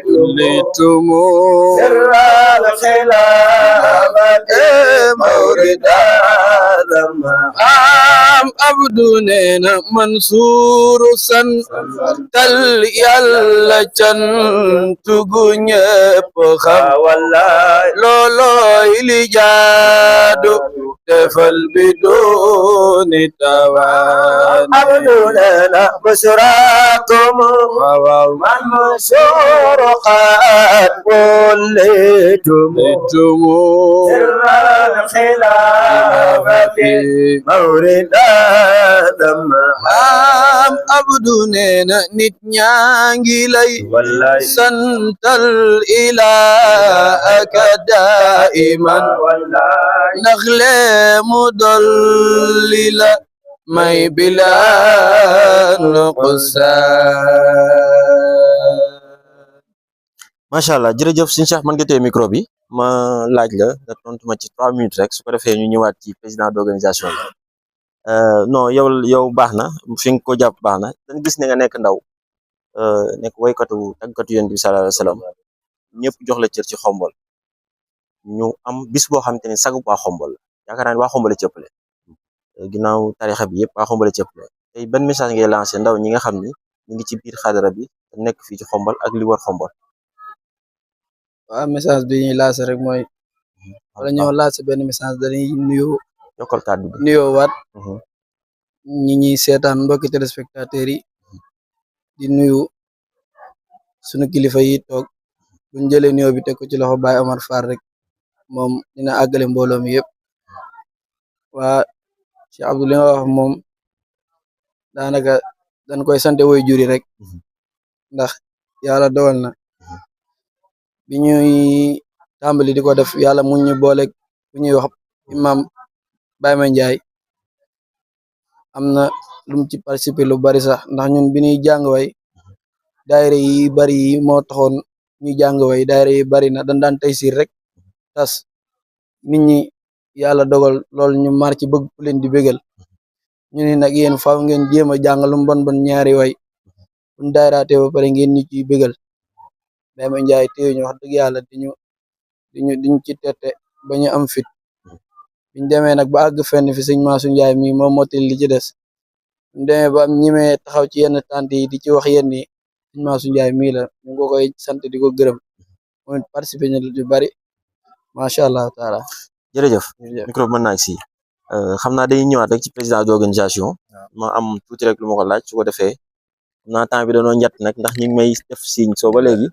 C: وليتم سر الخلافة مورد آدم عبدنا منصور سن تل يلا cantugu ñépp xam wallaay loolooy li jaadu defal bi dooni tawaan abdulana busraakum waaw man musuru qaat wallaytum sirral xilaafati mawrid Adam am abdu neena nit ñaangi lay santal ilaaka daiman ndax lee mu dolli la may bilaa nuqsaan.
A: macha allah jërëjëf sëñ Cheikh mën nga téye micro bi ma laaj la nga tontu ma ci 3 minutes rek su ko defee ñu ñëwaat ci président d'organisation bi non yow baax na fi nga ko jàpp baax na dañ gis ne nga nekk ndaw nekk woykatu tàggatu yonent bi sallallahu alayhi wasallam ñëpp jox la cër ci xombol ñu am bis boo xam te ne sagu waa xombol la yaakaar naa ne waa xombol la cëppale ginnaaw tarixa bi yëpp waa xombol la cëppale tey ban message ngay lancé ndaw ñi nga xam ni ñu ngi ci biir xadara bi nekk fii ci xombol ak li war xombol.
F: waaw message bi ñuy lancé rek mooy wala ñoo lancé benn message dañuy nuyoo
A: yokkal kàddu bi
F: nuyoo waat ñi ñuy seetaan mbokki téléspectateurs yi di nuyu sunu kilifa yi toog buñ jëlee nuyoo bi teg ko ci loxo Baye Omar Fall rek moom dina àggale mbooloo mi yëpp waa ci Abdou li nga wax moom daanaka dañ koy sante woy juri rek ndax yàlla dogal na bi ñuy tàmbali di ko def yàlla mu ñu boole bu ñuy wax imam Baye Mandiaye am na lum ci participer lu bari sax ndax ñun bi ñuy jàng way daayira yi bari yi moo taxoon ñu jàng way daayira yi bari na dañ daan tey siir rek tas nit ñi yàlla dogal lool ñu mar ci bëgg ku leen di bégal ñu ni nag yéen faaw ngeen jéem a jàng lu bon bon ñaari way buñ daayiraate ba pare ngeen ñu ciy bégal Baye Mandiaye téye ñu wax dëgg yàlla diñu ci tette ba ñu am fit biñ demee nag ba àgg fenn fi sëñ Maasu Njaay mi moom motil li ci des biñ demee ba am ñimee taxaw ci yenn tànt yi di ci wax yenn yi sëñ Maasu Njaay mii la ñu ngi koy sant di ko gërëm moom participé ñu lu bari macha allah taala.
A: jërëjëf micro bi mën naa si xam naa dañuy ñëwaat rek ci président d'organisation ma am tuuti rek lu ma ko laaj su ko defee xam naa temps bi dañoo njat nag ndax ñu ngi may def signe soo ba léegi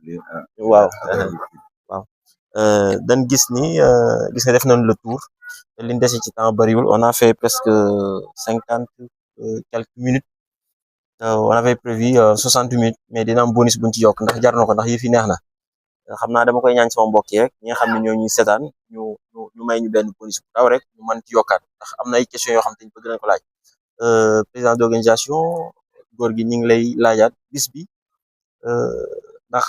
A: waaw dañ gis ni gis nga def nañ le tour te liñ dese ci temps bariwul on a fait presque 50 quelques minutes on avait prévu 60 minutes mais dina am bonus buñ ci yokk ndax jar na ko ndax yi fi neex na xam naa dama koy ñaan sama mbokk yi rek ñi nga xam ne ñoo ñuy seetaan ñu may ñu benn bonus bu daw rek ñu mën ci yokkaat ndax am na ay questions yoo xam te ñu bëgg nañ ko laaj président d'organisation góor gi ñu ngi lay laajaat bis bi ndax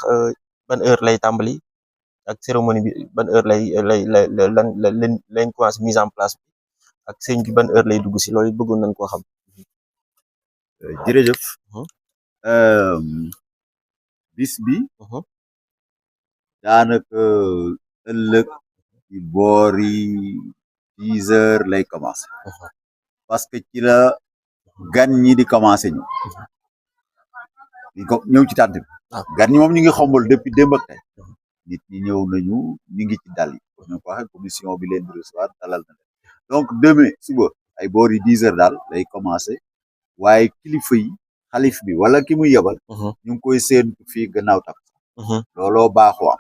A: ban heure lay tàmbali ak cérémonie bi ban heure lañ commencé mise en place bi ak sëñ bi ban heure lay dugg si loolu bëggoon nañ koo xam.
D: jërëjëf bis bi daanaka ëllëg ci boori 10 heures lay commencé parce que ci la gan ñi di commencé ñëw ci tànt bi gan ñi moom ñu ngi xombal depuis démb ak tey nit ñi ñëw nañu ñu ngi ci dal yi comme ñu ko waxee commission bi leen di recevoir dalal na leen donc demain suba ay boori 10 heures daal lay commencé waaye kilifa yi xalif bi wala ki muy yebal ñu ngi koy séentu fii gannaaw tak looloo baaxoo am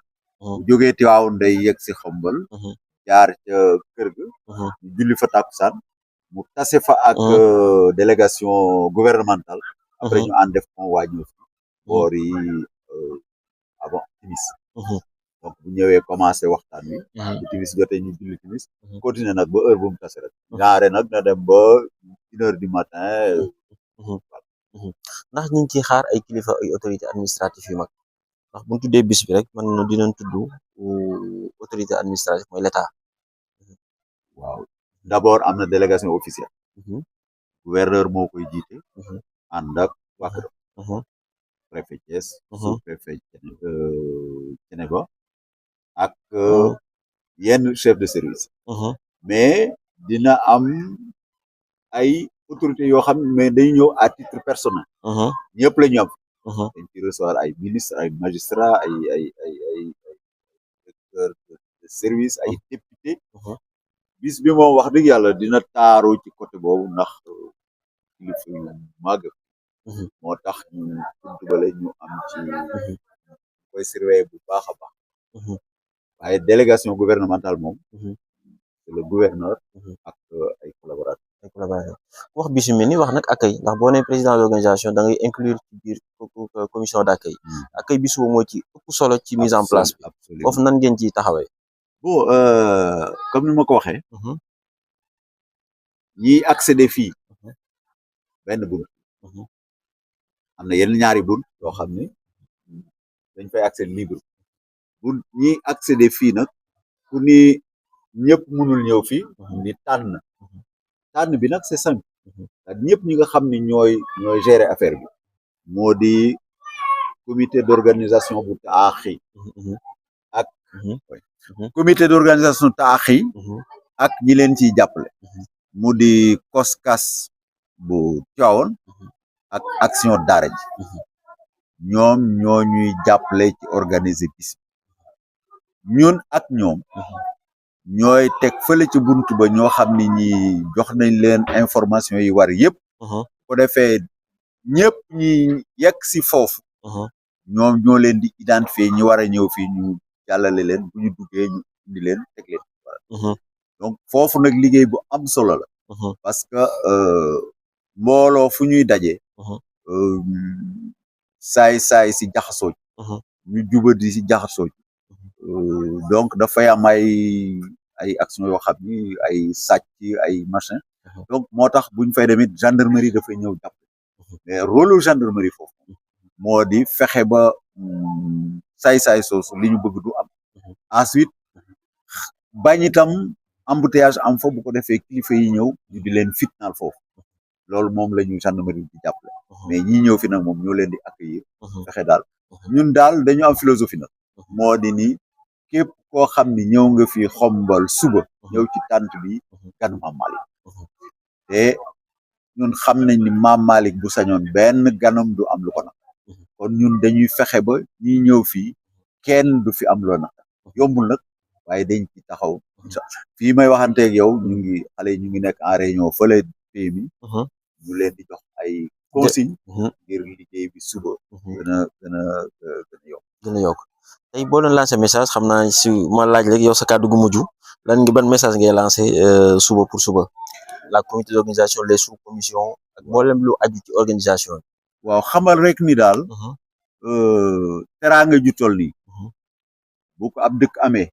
D: bu jógee Tiwaawoon day yegg si xombal jaar ca kër ga ñu julli fa takkusaan mu tase fa ak délégation gouvernementale après ñu ànd def convoi ñëw fi boori avant timis donc bu ñëwee commencé waxtaan wi bu timis jotee ñu julli timis continuer nag ba heure bu mu tase rek ñaare nag na dem ba 1 heure du matin
A: ndax ñu ngi ciy xaar ay kilifa ay autorité administrative yu mag ndax bu ñu tuddee bis bi rek man dinañ tudd autorité administrative mooy l'État.
D: waaw d'abord am na délégation officielle gouverneur moo koy jiite ànd ak waa këram préfet Thiès sous-préfet Thiénaba ak yenn chef de service mais dina am ay autorités yoo xam mais dañu ñëw à titre personnel ñëpp la ñu am dañ ci recevoir ay ministres ay magistrats ay directeurs de service ay députés bis bi moom wax dëgg yàlla dina taaru ci côté boobu ndax kilifa yu màgg moo tax ñu tuddubale ñu am ci koy surveiller bu baax a baax waaye délégation gouvernementale moom c'est le gouverneur ak ay collaborateurs
A: wax bis yu mel ni wax nag accueil ndax boo nee président d'organisation da ngay inclure ci biir commission d'accueil accueil bi suba moo ci ëpp solo ci mise en place bi foofu nan ngeen ci taxawee.
D: bon comme ni ma ko waxee ñiy accéder fii benn bunt am na yenn ñaari bunt yoo xam ne dañ fay accès libre bunt ñi accéder fii nag ku ni ñëpp mënul ñëw fii ni tànn bi nag c'est simple ñëpp ñi nga xam ni ñooy gérer affaire bi moo di comité d'organisation bu taaxi ak comité d'organisation taaxi ak ñi leen ciy jàppale mu di COSCAS bu Tivaouane ak action daara ji ñoom ñoo ñuy jàppale ci organiser bis ñun ak ñoom ñooy teg fële ci buntu ba ñoo xam ni ñi jox nañ leen information yi war yëpp ko defee ñëpp ñi yegg si foofu ñoom ñoo leen di identifier ñi war a ñëw fii ñu jàllale leen bu ñu duggee ñu indi leen teg leen donc foofu nag liggéey bu am solo la parce que mbooloo fu ñuy daje saay si jaxasoo ñu jubadi si jaxasoo donc dafay am ay action yoo xam ni ay sàcc ay machin donc moo tax buñ fay demit gendarmerie dafay ñëw jàpp mais rôle gendarmerie foofu moo di fexe ba saay soosu li ñu bëgg du am ensuite bañ itam embouteillage am fa bu ko defee kilifa yi ñëw ñu di leen fitnaal foofu loolu moom la ñu gendarmerie di jàppale mais ñi ñëw fi nag moom ñoo leen di accueillir fexe daal ñun daal dañu am philosophie nag moo di ni képp koo xam ni ñëw nga fi xombal suba ñëw ci tànt bi ganu Maam Malick te ñun xam nañ ni Maam Malick bu sañoon benn ganam du am lu ko nag kon ñun dañuy fexe ba ñi ñëw fii kenn du fi am loo nag yombul nag waaye dañ ci taxaw fii may waxanteeg yow xale yi ñu ngi nekk en réunion fële PMI ñu leen di jox ay consigne ngir liggéey bi suba gën a yokk
A: tey boo doon lancé message xam naa si ma laaj rek yow sa kàddu gu mujj lan ngi ban message ngay lancé suba pour suba la comité d'organisation les sous-commissions ak mboolem lu aju ci organisation bi.
D: waaw xamal rek ni daal teraanga ju toll nii bu ko ab dëkk amee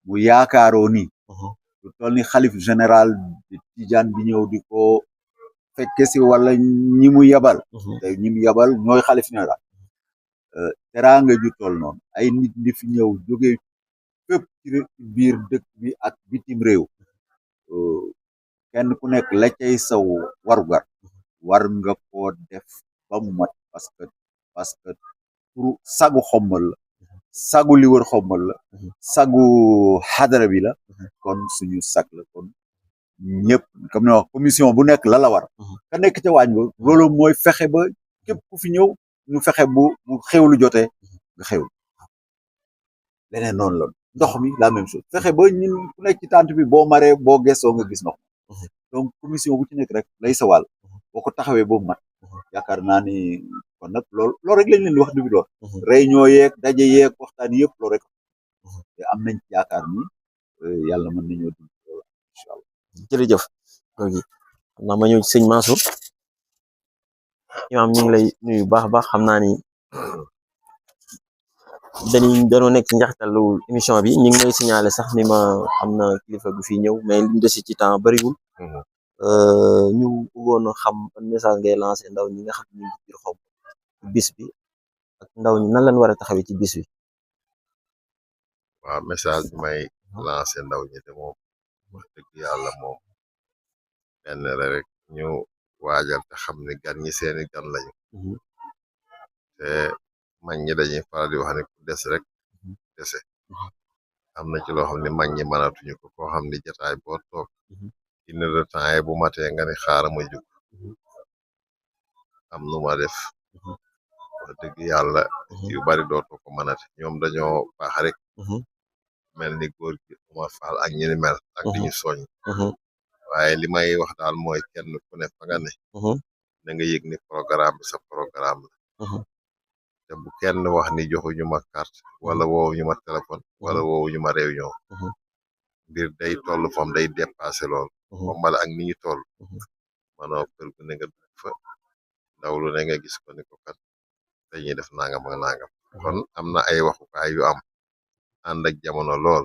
D: mu yaakaaroo ni lu toll ni xalif général de Tidiane bi ñëw di ko fekke si wala ñi mu yabal te ñi mu yabal ñooy xalif général teraanga ju toll noonu ay nit di fi ñëw jóge fépp ci biir dëkk bi ak bitim réew kenn ku nekk la cay saw warugar war nga koo def ba mu mat parce que pour sagu xombal la sagu li wër xombal la sagu xadara bi la kon suñu sag la kon ñëpp comme ne wax commission bu nekk la war ka nekk ca waañ ba loolu mooy fexe ba képp ku fi ñëw ñu fexe bu xewlu jotee nga xewlu leneen noonu la ndox mi la même chose fexe ba ñun ku nekk ci tànt bi boo maree boo gestoo nga gis ndox donc commission bu ci nekk rek lay sawal boo ko taxawee boobu mat yaakaar naa ni kon nag loolu rek lañ leen di wax depuis loolu réunion yeeg daje yeeg waxtaan yëpp loolu rek te am nañ ci yaakaar ni yàlla mën nañoo dund loolu incha allah
A: jërëjëf loolu xam naa ma ñëw ci sëñ Mansour imaam ñu ngi lay nuyu baax a baax xam naa ni dañoo nekk ci njaxtalu émission bi ñu ngi lay signalé sax ni ma am na kilifa gu fi ñëw mais limu desi ci temps bariwul ñu bëggoon a xam ban message ngay lancé ndaw ñi nga xam ñu ngi biir xaw bis bi ak ndaw ñi nan lañ war a taxawee ci bis bi.
B: waaw message bi may lancé ndaw ñi de moom wax dëgg yàlla moom benn la rek ñu waajal te xam ne gan ñi seeni gan lañu te mag ñi dañuy faral di wax ne ku des rek dese am na ci loo xam ne mag ñi mënatuñu ko koo xam ne jataay boo toog une heure de temps bu matee nga ne xaaral ma jug am nu ma def wax dëgg yàlla yu bari dootoo ko mënati ñoom dañoo baax rek mel ni góor gi Omar Fall ak ñi ni mel ak di ñu soñ waaye li may wax daal mooy kenn ku ne fa nga ne na nga yëg ni programme bi sa programme la te bu kenn wax ni joxuñu ma carte wala woowuñu ma téléphone wala woowuñu ma réunion mbir day toll fam day dépassé lool bombal ak ni ñu toll manoo kër gu ne nga dugg fa ndaw lu ne nga gis ko ni ko kat dañuy def nangam ak nangam kon am na ay waxukaay yu am ànd ak jamono lool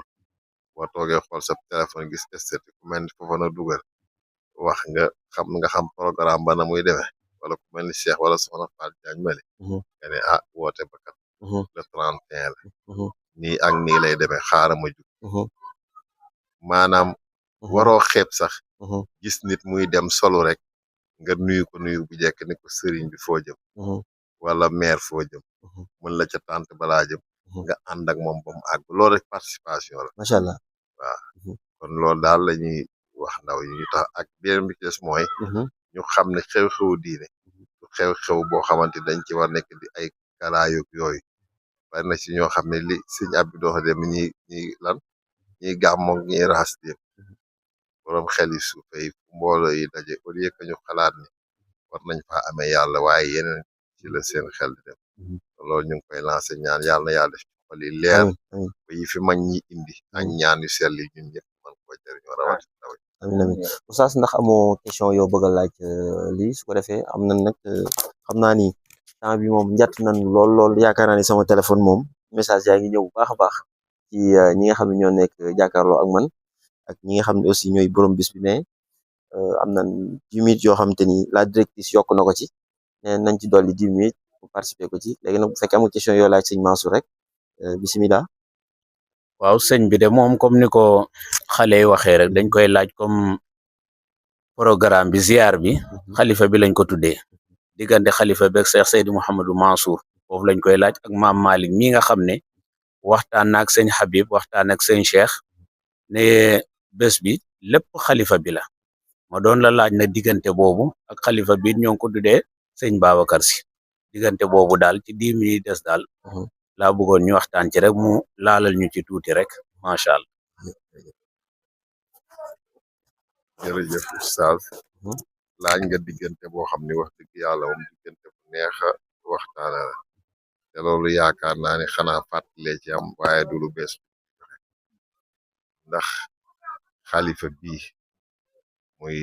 B: boo toogee xool sa téléphone gis esthétique ku mel ni foofa na dugal wax nga xam programme ba na muy demee wala ku mel ni Cheikh wala soxna Faat Jaañ mali nga ne woote ba kat le 31 la nii ak nii lay demee xaaral ma jug maanaam waroo xeeb sax gis nit muy dem solo rek nga nuyu ko nuyu bu jekk ni ko sëriñ bi foo jëm wala maire foo jëm mën la ca tànt balaa jëm nga ànd ak moom ba mu àgg loolu rek participation la
A: macha allah.
B: waaw kon loolu daal la ñuy wax ndaw yi ñu tax ak beneen bi ci des mooy ñu xam ne xew-xewu diine du xew-xew boo xamante dañ ci war nekk di ay kalaayug yooyu bari na ci ñoo xam ne li sëñ Abdu dox dem ñiy gàmmoog ñiy raxas dem borom xel yi suufe yi mbooloo yi daje au lieu que ñu xalaat ni war nañ fa amee yàlla waaye yeneen ci la seen xel di dem loolu ñu ngi koy lancé ñaan yàlla na yàlla def ci xol yi leer ba yi fi mag ñi indi ak ñaan yu sell yi ñun ñëpp man koo jëriñoo rawati ndaw yi
A: amiin amiin Oustaz ndax amoo question yoo bëgg a laaj lii su ko defee am nañ nag xam naa ni temps bi moom njatt nañ lool yaakaar naa ni sama téléphone moom message yaa ngi ñëw bu baax a baax ci ñi nga xam ne ñoo nekk jàkkaarloo ak man ak ñi nga xam ne aussi ñooy borom bis bi mais am nañ 10 minutes yoo xam te ni la directrice yokk na ko ci ne nañ ci dolli 10 minutes pour participer ko ci léegi nag bu fekkee amul question yoo laaj sëñ Mansour rek bisimilah.
E: waaw sëñ bi de moom comme ni ko xale yi waxee rek dañ koy laaj comme programme bi ziar bi xalifa bi lañ ko tuddee diggante xalifa beeg Cheikh Seydi Mouhamadou Mansour foofu lañ koy laaj ak maam Malick mi nga xam ne waxtaan na ak sëñ Habib waxtaan ak sëñ Cheikh ne bés bi lépp xalifa bi la ma doon la laaj na diggante boobu ak xalifa bi ñoo ngi ko tuddee sëñ Babacar Si diggante boobu daal ci 10 minutes des daal laa bëggoon ñu waxtaan ci rek mu laalal ñu ci tuuti rek macha allah.
B: jërëjëf Oustaz laaj nga diggante boo xam ni wax dëgg yàlla moom diggante bu neex a waxtaane la te loolu yaakaar naa ni xanaa fàttalee ci am waaye du lu bees ndax xalifa bii muy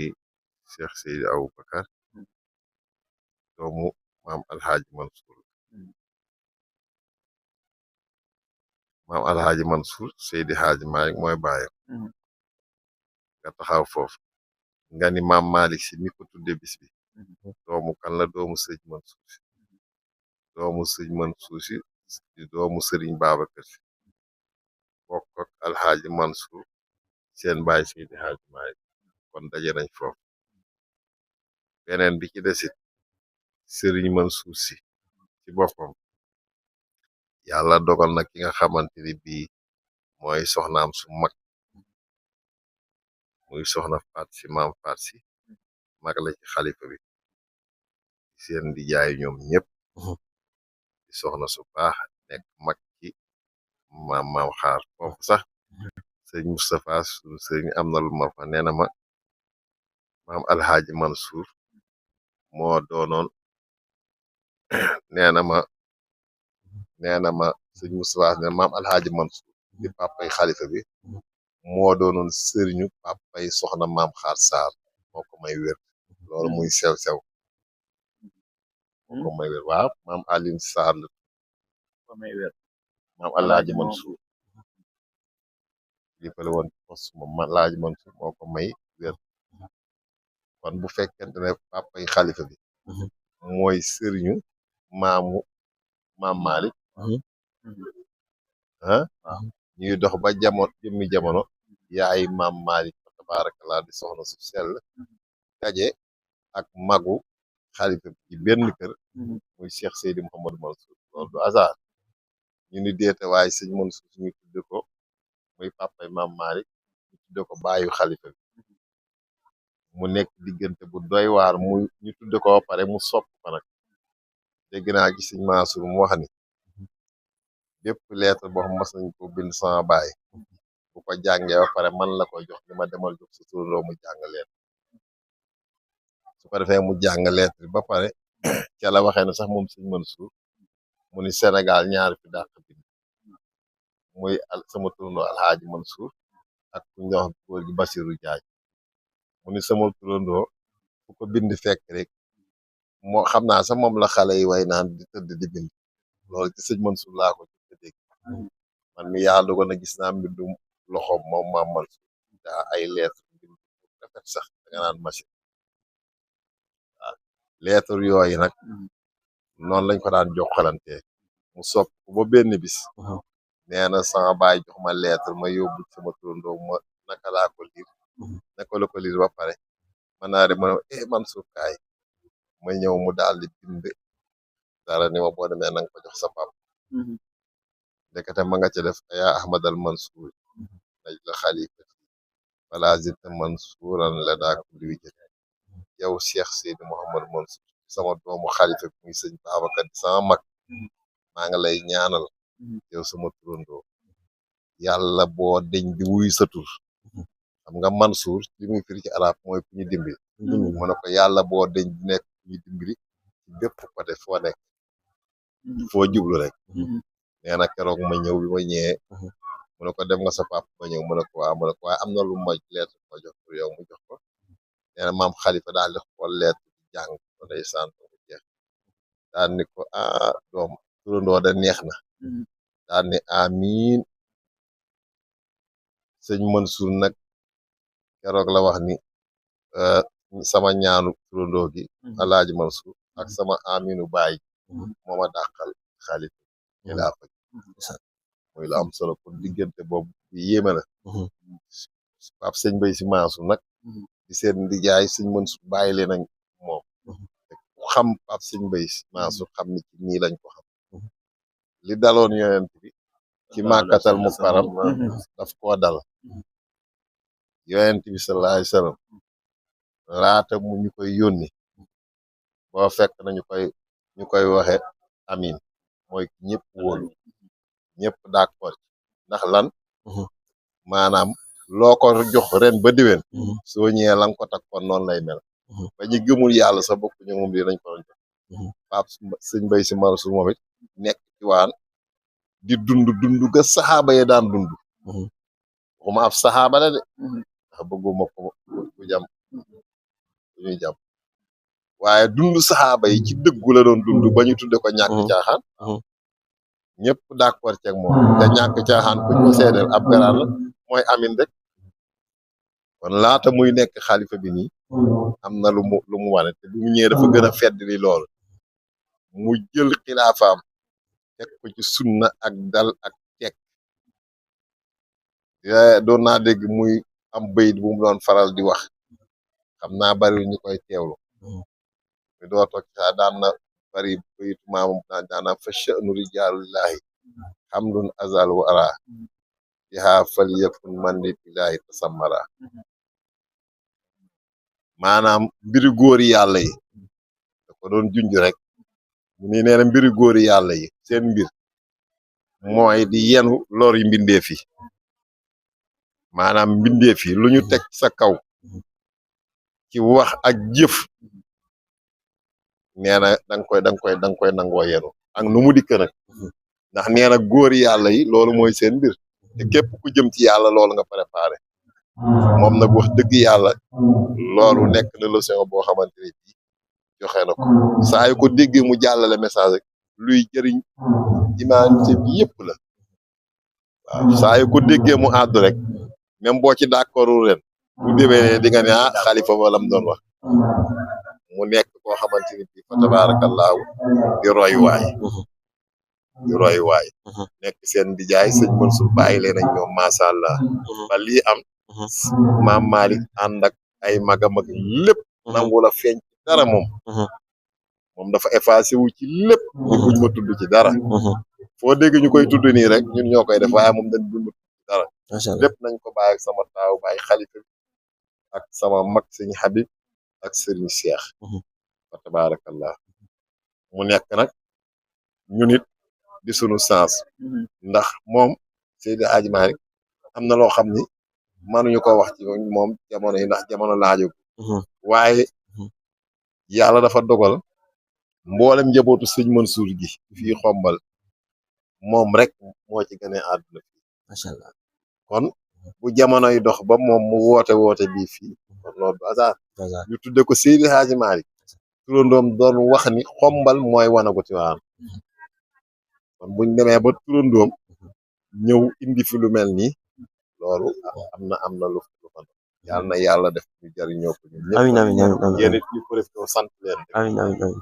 B: Cheikh Seydi Aboubacar doomu maam Alxaaji Mansour maam Alxaaji Mansour Seydi Xaaji Malick mooy baayam nga taxaw foofu nga ni maam Malick si mi ko tudde bis bi doomu kan la doomu sëñ Mansour si doomu sëñ Mansour si di doomu sëriñ Babacar si bokk ak Alxaaji Mansour seen baay Seydi Xaaji Malick kon daje nañ foofu beneen bi ci desit sëriñ Mansour si ci boppam yàlla dogal na ki nga xamante ni bii mooy soxnaam su mag muy soxna faat si maam faat si mag la ci xalifa bi seen di jaay ñoom ñëpp di soxna su baax nekk mag ci maam xaar foofu sax sëñ Moustapha suñu sëñ am na lu ma fa nee na ma maam Alxaaji Mansour moo doonoon nee na ma sëñ Moustapha ne maam Alxaaji Mansour di papay xalifa bi moo doonoon sëriñu papay soxna maam xaar Sarr moo ko may wér loolu muy sew-sew moo ko may wér waaw maam Aline Sarr la ko may wér maam Alxaaji Mansour li fale woon poste moom Alxaaji Mansour moo ko may wér kon bu fekkente ne papay xalifa bi mooy sëriñu maamu maam Malick ah ñuy dox ba jëmmi jamono yaay maam Malick fa tabarakallah di soxna su sell daje ak magu xalifa bi ci benn kër muy Cheikh Seydi Mouhamadou Mansour loolu du hasard ñu ni deete waaye sëñ Mansour ñu tudde ko muy papay maam Malick ñu tudde ko baayu xalifa bi mu nekk diggante bu doy waar mu ñu tudde ko ba pare mu sopp ko nag dégg naa ci sëñ Mansour mu wax ni bépp lettre boo xam mas nañ ko bind sama baay bu ko jàngee ba pare man la koy jox ni ma demal jox sa turandoo mu jàng lettre su ko defee mu jàng lettre ba pare ca la waxee ne sax moom sëñ Mansour mu ni Sénégal ñaari fi dàq bind muy sama turandoo Alxaaji Mansour ak ku ñu wax góor gi Basiru Jaaj mu ni sama turandoo fu ko bind fekk rek moo xam naa sax moom la xale yi way naan di tëdd di bind loolu ci sëñ Mansour laa ko ci dégg man mi yaa dogoon a gis naa mbindum loxoom moom maam Mansour daa ay lettre bind rafet sax da nga naan machine waaw lettre yooyu nag noonu lañ ko daan jokkalante mu sopp ko ba benn bis nee na sama baay jox ma lettre ma yóbbu sama turandoo ma naka laa ko liir naka la ko liir ba pare man naa de ma ne Mansour kaay ma ñëw mu daal di bind dara ni ma boo demee nanga ko jox sa pap ndekete ma nga ca def yaa Ahmadal Mansour naj la xalifati wala zita Mansuuran la daa ko liwi jël yow Cheikh Seydi Mouhamadou Mansour sama doomu xalifa bi muy sëñ Babacar di sama mag maa nga lay ñaanal yow sama turandoo yàlla boo deñ di wuy sa tur xam nga Mansour li muy firi ci arab mooy ku ñu dimbali mu ne ko yàlla boo deñ di nekk ku ñu dimbali ci bépp côté foo nekk foo jublu rek nee na keroog ma ñëw bi ma ñëwee mu ne ko dem nga sa papa ma ñëw mu ne ko waaw mu ne ko waaye am na lu ma lettre ma jox pour yow mu jox ko nee na maam Xalifa daal di xool lettre di jàng ko ndeysaan ko jeex daal ni ko doom turandoo da neex na daal ni amiin sëñ Mansour nag keroog la wax ni sama ñaanu turandoo gi Alaaji Mansour ak sama aminu baay mooma dàqal Xalifa xilaafa muy lu am solo pour diggante boobu bi yéeme na Pape sëñ Bay Si Mansour nag di seen ndijaay sëñ Mansour bàyyi leen ak moom ku xam Pape sëñ Bay Si Mansour xam ni ci nii lañ ko xam li daloon yonent bi ci màkkatal mukarram daf koo dal yonent bi sallallahu alayhi wasallam laata mu ñu koy yónni boo fekk na ñu koy waxe amin mooy ñëpp wóolu ñëpp d'accord ndax lan maanaam loo ko jox ren ba diwen soo ñëwee la nga ko takkoon noonu lay mel ba ñu gëmul yàlla sa bokk ñu moom dinañ ko doon jox Pape sëñ Bay Si Mansour moom it nekk ci waan di dund ga saxaaba yi daan dund waxuma ab saxaaba la de ndax bëgguma ko ku jam ku ñuy jam waaye dund saxaaba yi ci dëggu la doon dund ba ñu tudde ko ñàkk caaxaan ñëpp d'accord ceeg moom te ñàkk caaxaan kuñ ko seedeel ab garaan la mooy amin rek kon laata muy nekk xalifa bi nii am na lu mu wane te bu mu ñëwee dafa gën a fedd li lool mu jël xilaafaam teg ko ci sunna ak dal ak teg doon naa dégg muy am bayit bu mu doon faral di wax xam naa bari ñu koy teewlu mi doo toog saa daan na bari bayitu maamam daana fa sha'nu rijaalullahi hamdun azal wa ara biha fal yakun man li billahi tasammara maanaam mbiri góori yàlla yi da ko doon junj rek mu ni nee na mbiri góori yàlla yi seen mbir mooy di yenu lor yi mbindeef yi maanaam mbindeef yi lu ñu teg sa kaw ci wax ak jëf nee na danga koy nangoo yenu ak nu mu dikk nag ndax nee na góori yàlla yi loolu mooy seen mbir te képp ku jëm ci yàlla loolu nga préparé moom nag wax dëgg yàlla loolu nekk na leçon boo xamante ne bii joxe na ko saa yu ko déggee mu jàllale message rek luy jëriñ humanité bi yëpp la waaw saa yu ko déggee mu àddu rek même boo ci d'accordul ren bu déwénee di nga ne xalifa wala mu doon wax mu nekk koo xamante ni bii fa tabaarakallaahu di roy waay di roy waay nekk seen di jaay sëñ Mansour bàyyi leen ak ñoom macha allah ba lii am maam Malick ànd ak ay magam ak lépp nangu la feeñ ci dara moom dafa effacé wu ci lépp ni buñ ma tudd ci dara foo dégg ñu koy tudd nii rek ñun ñoo koy def waaye moom dañ buñ ma tudd ci dara lépp nañ ko bàyyi ak sama taaw bàyyi xalifa ak sama mag sëñ Habib ak sëriñ Cheikh fa tabarakallah mu nekk nag ñu nit di sunu sens ndax moom Seydi Hadji Malick am na loo xam ni mënuñu ko wax ci moom jamono yi ndax jamono laaju waaye yàlla dafa dogal mboolem njabootu sëñ Mansour gi fii xombal moom rek moo ci gën a àdduna fii
A: macha allah
B: kon bu jamono yi dox ba moom mu woote bii fii kon loolu du hasard ñu tudde ko Seydi Hadji Malick turandoom doon wax ni xombal mooy wanagu Tiwaawan kon buñ demee ba turandoom ñëw indi fi lu mel nii loolu am na lu fa yàlla na yàlla def ñu jariñoo ko ñun ñëpp
A: amiin amiin amiin
B: yéen it ñu profité sant leen rek
A: amiin amiin amiin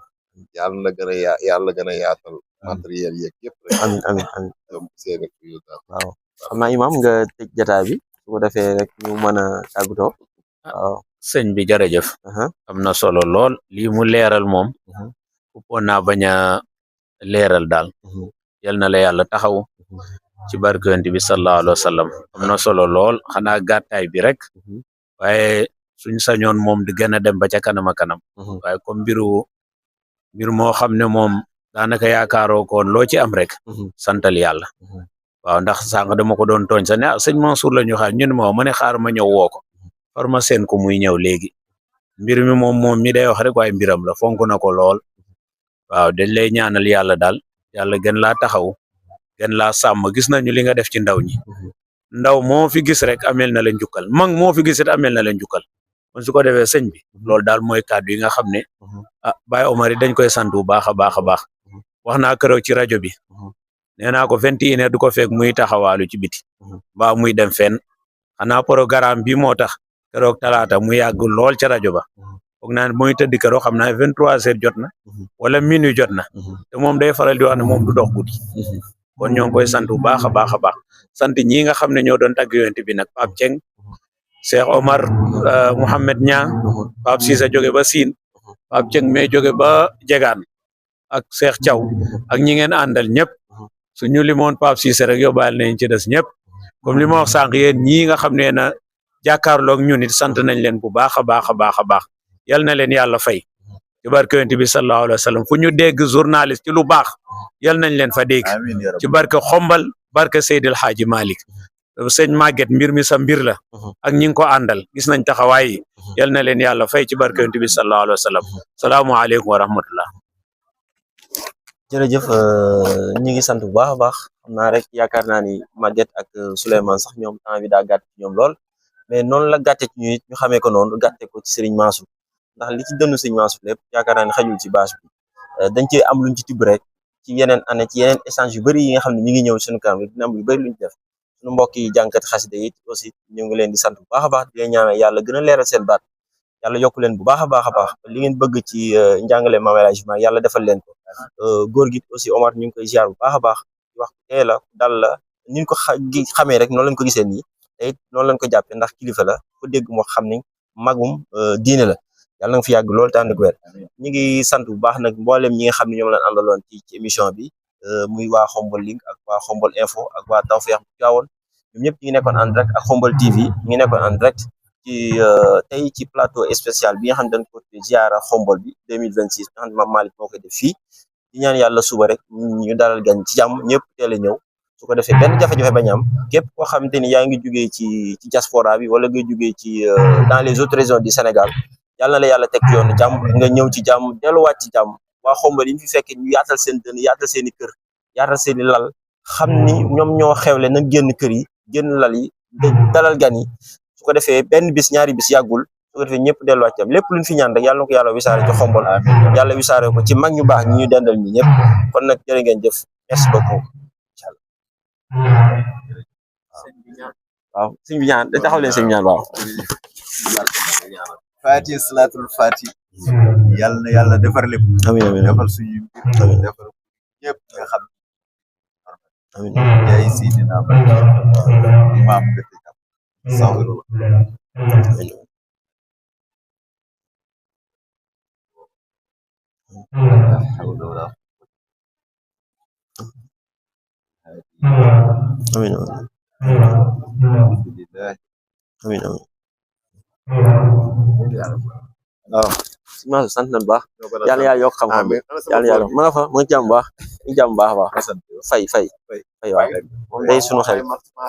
B: yàlla na gën a yàlla gën a yaatal matériel yeeg yëpp rek
A: amiin amiin amiin
B: seen président
A: waaw xam naa imam nga tëj jotaay bi su ko defee rek ñu mën a tàggatoo waaw
E: sëñ bi jërëjëf am na solo lool lii mu leeral moom uppoon naa bañ a leeral daal yal na la yàlla taxaw ci barkante bi sallallahu alayhi wa sallam am na solo lool xanaa gàttaay bi rek waaye suñ sañoon moom di gën a dem ba ca kanam a kanam waaye comme mbir moo xam ne moom daanaka yaakaaroo koon loo ci am rek santal yàlla waaw ndax sànq dama ko doon tooñ sax ne sëñ Mansour la ñu xaar ñun ma ne xaar ma ñëw woo ko far ma seen ko muy ñëw léegi mbir mi moom mi day wax rek waaye mbiram la fonk na ko lool waaw dañ lay ñaanal yàlla daal yàlla gën laa taxaw gën laa sàmm gis nañu li nga def ci ndaw ñi ndaw moo fi gis rek amel na la njukkal mag moo fi gis it amel na la njukkal kon su ko defee sëñ bi loolu daal mooy kàddu yi nga xam ne Baye Omar yi dañ koy sant bu baax a baax a baax wax naa keroog ci rajo bi nee naa ko 21h du ko fekk muy taxawaalu ci biti mbaa muy dem fenn xanaa programme bi moo tax keroog talaata mu yàgg lool ca rajo ba foog naa ne mooy tëdd keroog xam naa 23h jot na wala minuit jot na te moom day faral di wax ne moom du dox guddi kon ñoo ngi koy sant bu baax a baax a baax sant ñi nga xam ne ñoo doon tagg yonent bi nag Pape Ceng Cheikh Omar Mouhamed Niang Pape Cissé jóge ba Siin Pape Ceng mais jóge ba Jegaan ak Cheikh Thiaw ak ñi ngeen àndal ñëpp suñu limoon Pape Cissé rek yóbbaale nañ ci des ñëpp comme li ma wax sànq yéen ñii nga xam ne na jàkkaarloog ñun it sant nañ leen bu baax a baax a baax a baax yal na leen yàlla fay ci barke yonent bi sallallahu alayhi wa sallam fu ñu dégg journaliste ci lu baax yal nañ leen fa dégg ci barke xombal barke Seydil Hadji Malick sëñ Maguette mbir mi sa mbir la ak ñi ngi ko àndal gis nañ taxawaay yi yal na leen yàlla fay ci barke yonent bi sallallahu alayhi wa sallam salaamualeykum wa rahmatullah
A: jërëjëf ñi ngi sant bu baax a baax xam naa rek yaakaar naa ni Maguette ak Souleymane sax ñoom temps bi daa gàtt ci ñoom lool mais noonu la gàtte ci ñu it ñu xamee ko noonu gàtte ko ci Serigne Mansour ndax li ci dënnu Serigne Mansour lépp yaakaar naa ne xajul ci bâche bi dañ ci am luñ ci tibb rek ci yeneen année ci yeneen échange yu bëri yi nga xam ne ñu ngi ñëw suñu kanam dina am yu bëri luñ def suñu mbokk yi jànkat xasida yi aussi ñu ngi leen di sant bu baax a baax di leen ñaanal yàlla gën a leeral seen baat yàlla yokk leen bu baax a baax a baax li ngeen bëgg ci njàngale Mame El Hadji Malick yàlla defal leen ko góor gi aussi Omar ñu ngi koy ziar bu baax a baax di wax tey la dal la niñ ko xamee rek noonu lañ ko gisee nii te it noonu lañ ko jàppee ndax kilifa la ko dégg moo xam ni magum diine la yàlla nga fi yàgg loolu tànn gu wér ñu ngi sant bu baax nag mboolem ñi nga xam ne ñoom lañ àndaloon ci émission bi muy waa Xombol Link ak waa Xombol Info ak waa Tawfekh bu Tivaouane ñoom ñëpp ñu ngi nekkoon en direct ak Xombol TV ñu ngi nekkoon en direct ci tey ci plateau spécial bi nga xam ne dañ ko ziara Xombol bi 2026 nga xam ne Mame Malick moo koy def fii di ñaan yàlla suba rek ñu dalal gan ci jàmm ñëpp teel a ñëw su ko defee benn jafe-jafe bañ am képp koo xamante ni yaa ngi jugee ci diaspora bi wala nga jugee ci dans les autres régions du Sénégal yàlla na la yàlla teg ci yoonu jàmm nga ñëw ci jàmm delluwaat ci jàmm waa Xombol yi ñu fi fekkee ñu yaatal seen dënn yaatal seen i kër yaatal seen i lal xam ni ñoom ñoo xewle na génn kër yi génn lal yi dalal gan yi su ko defee benn bis ñaari bis yàggul su ko defee ñëpp delluwaat ci jàmm lépp luñ fi ñaan rek yàlla na ko yàlla wisaare ci Xombol yàlla wisaare ko ci mag ñu baax ñi ñu dendal ñi ñëpp kon nag jërë ngeen jëf merci beaucoup incha allah waaw sëñ bi ñaan da taxaw leen sëñ bi ñaan waaw
D: Fati salatul Fati yàlla na yàlla defar lépp
A: amiin amiin
D: defar suñu mbir defar ñëpp nga xam
A: amiin
D: jaay Sidina imam gëti jàpp sawirullah
A: amiin
D: hawla wala
A: amiin
D: alhamdulillah
A: amiin waaw maa sant nañu baax yàlla yàlla yokk xam-xam bi yàlla yàlla ma nga fa mu ngi jàmm baax mu ngi jàmm baax fay waaw moom day sunu xel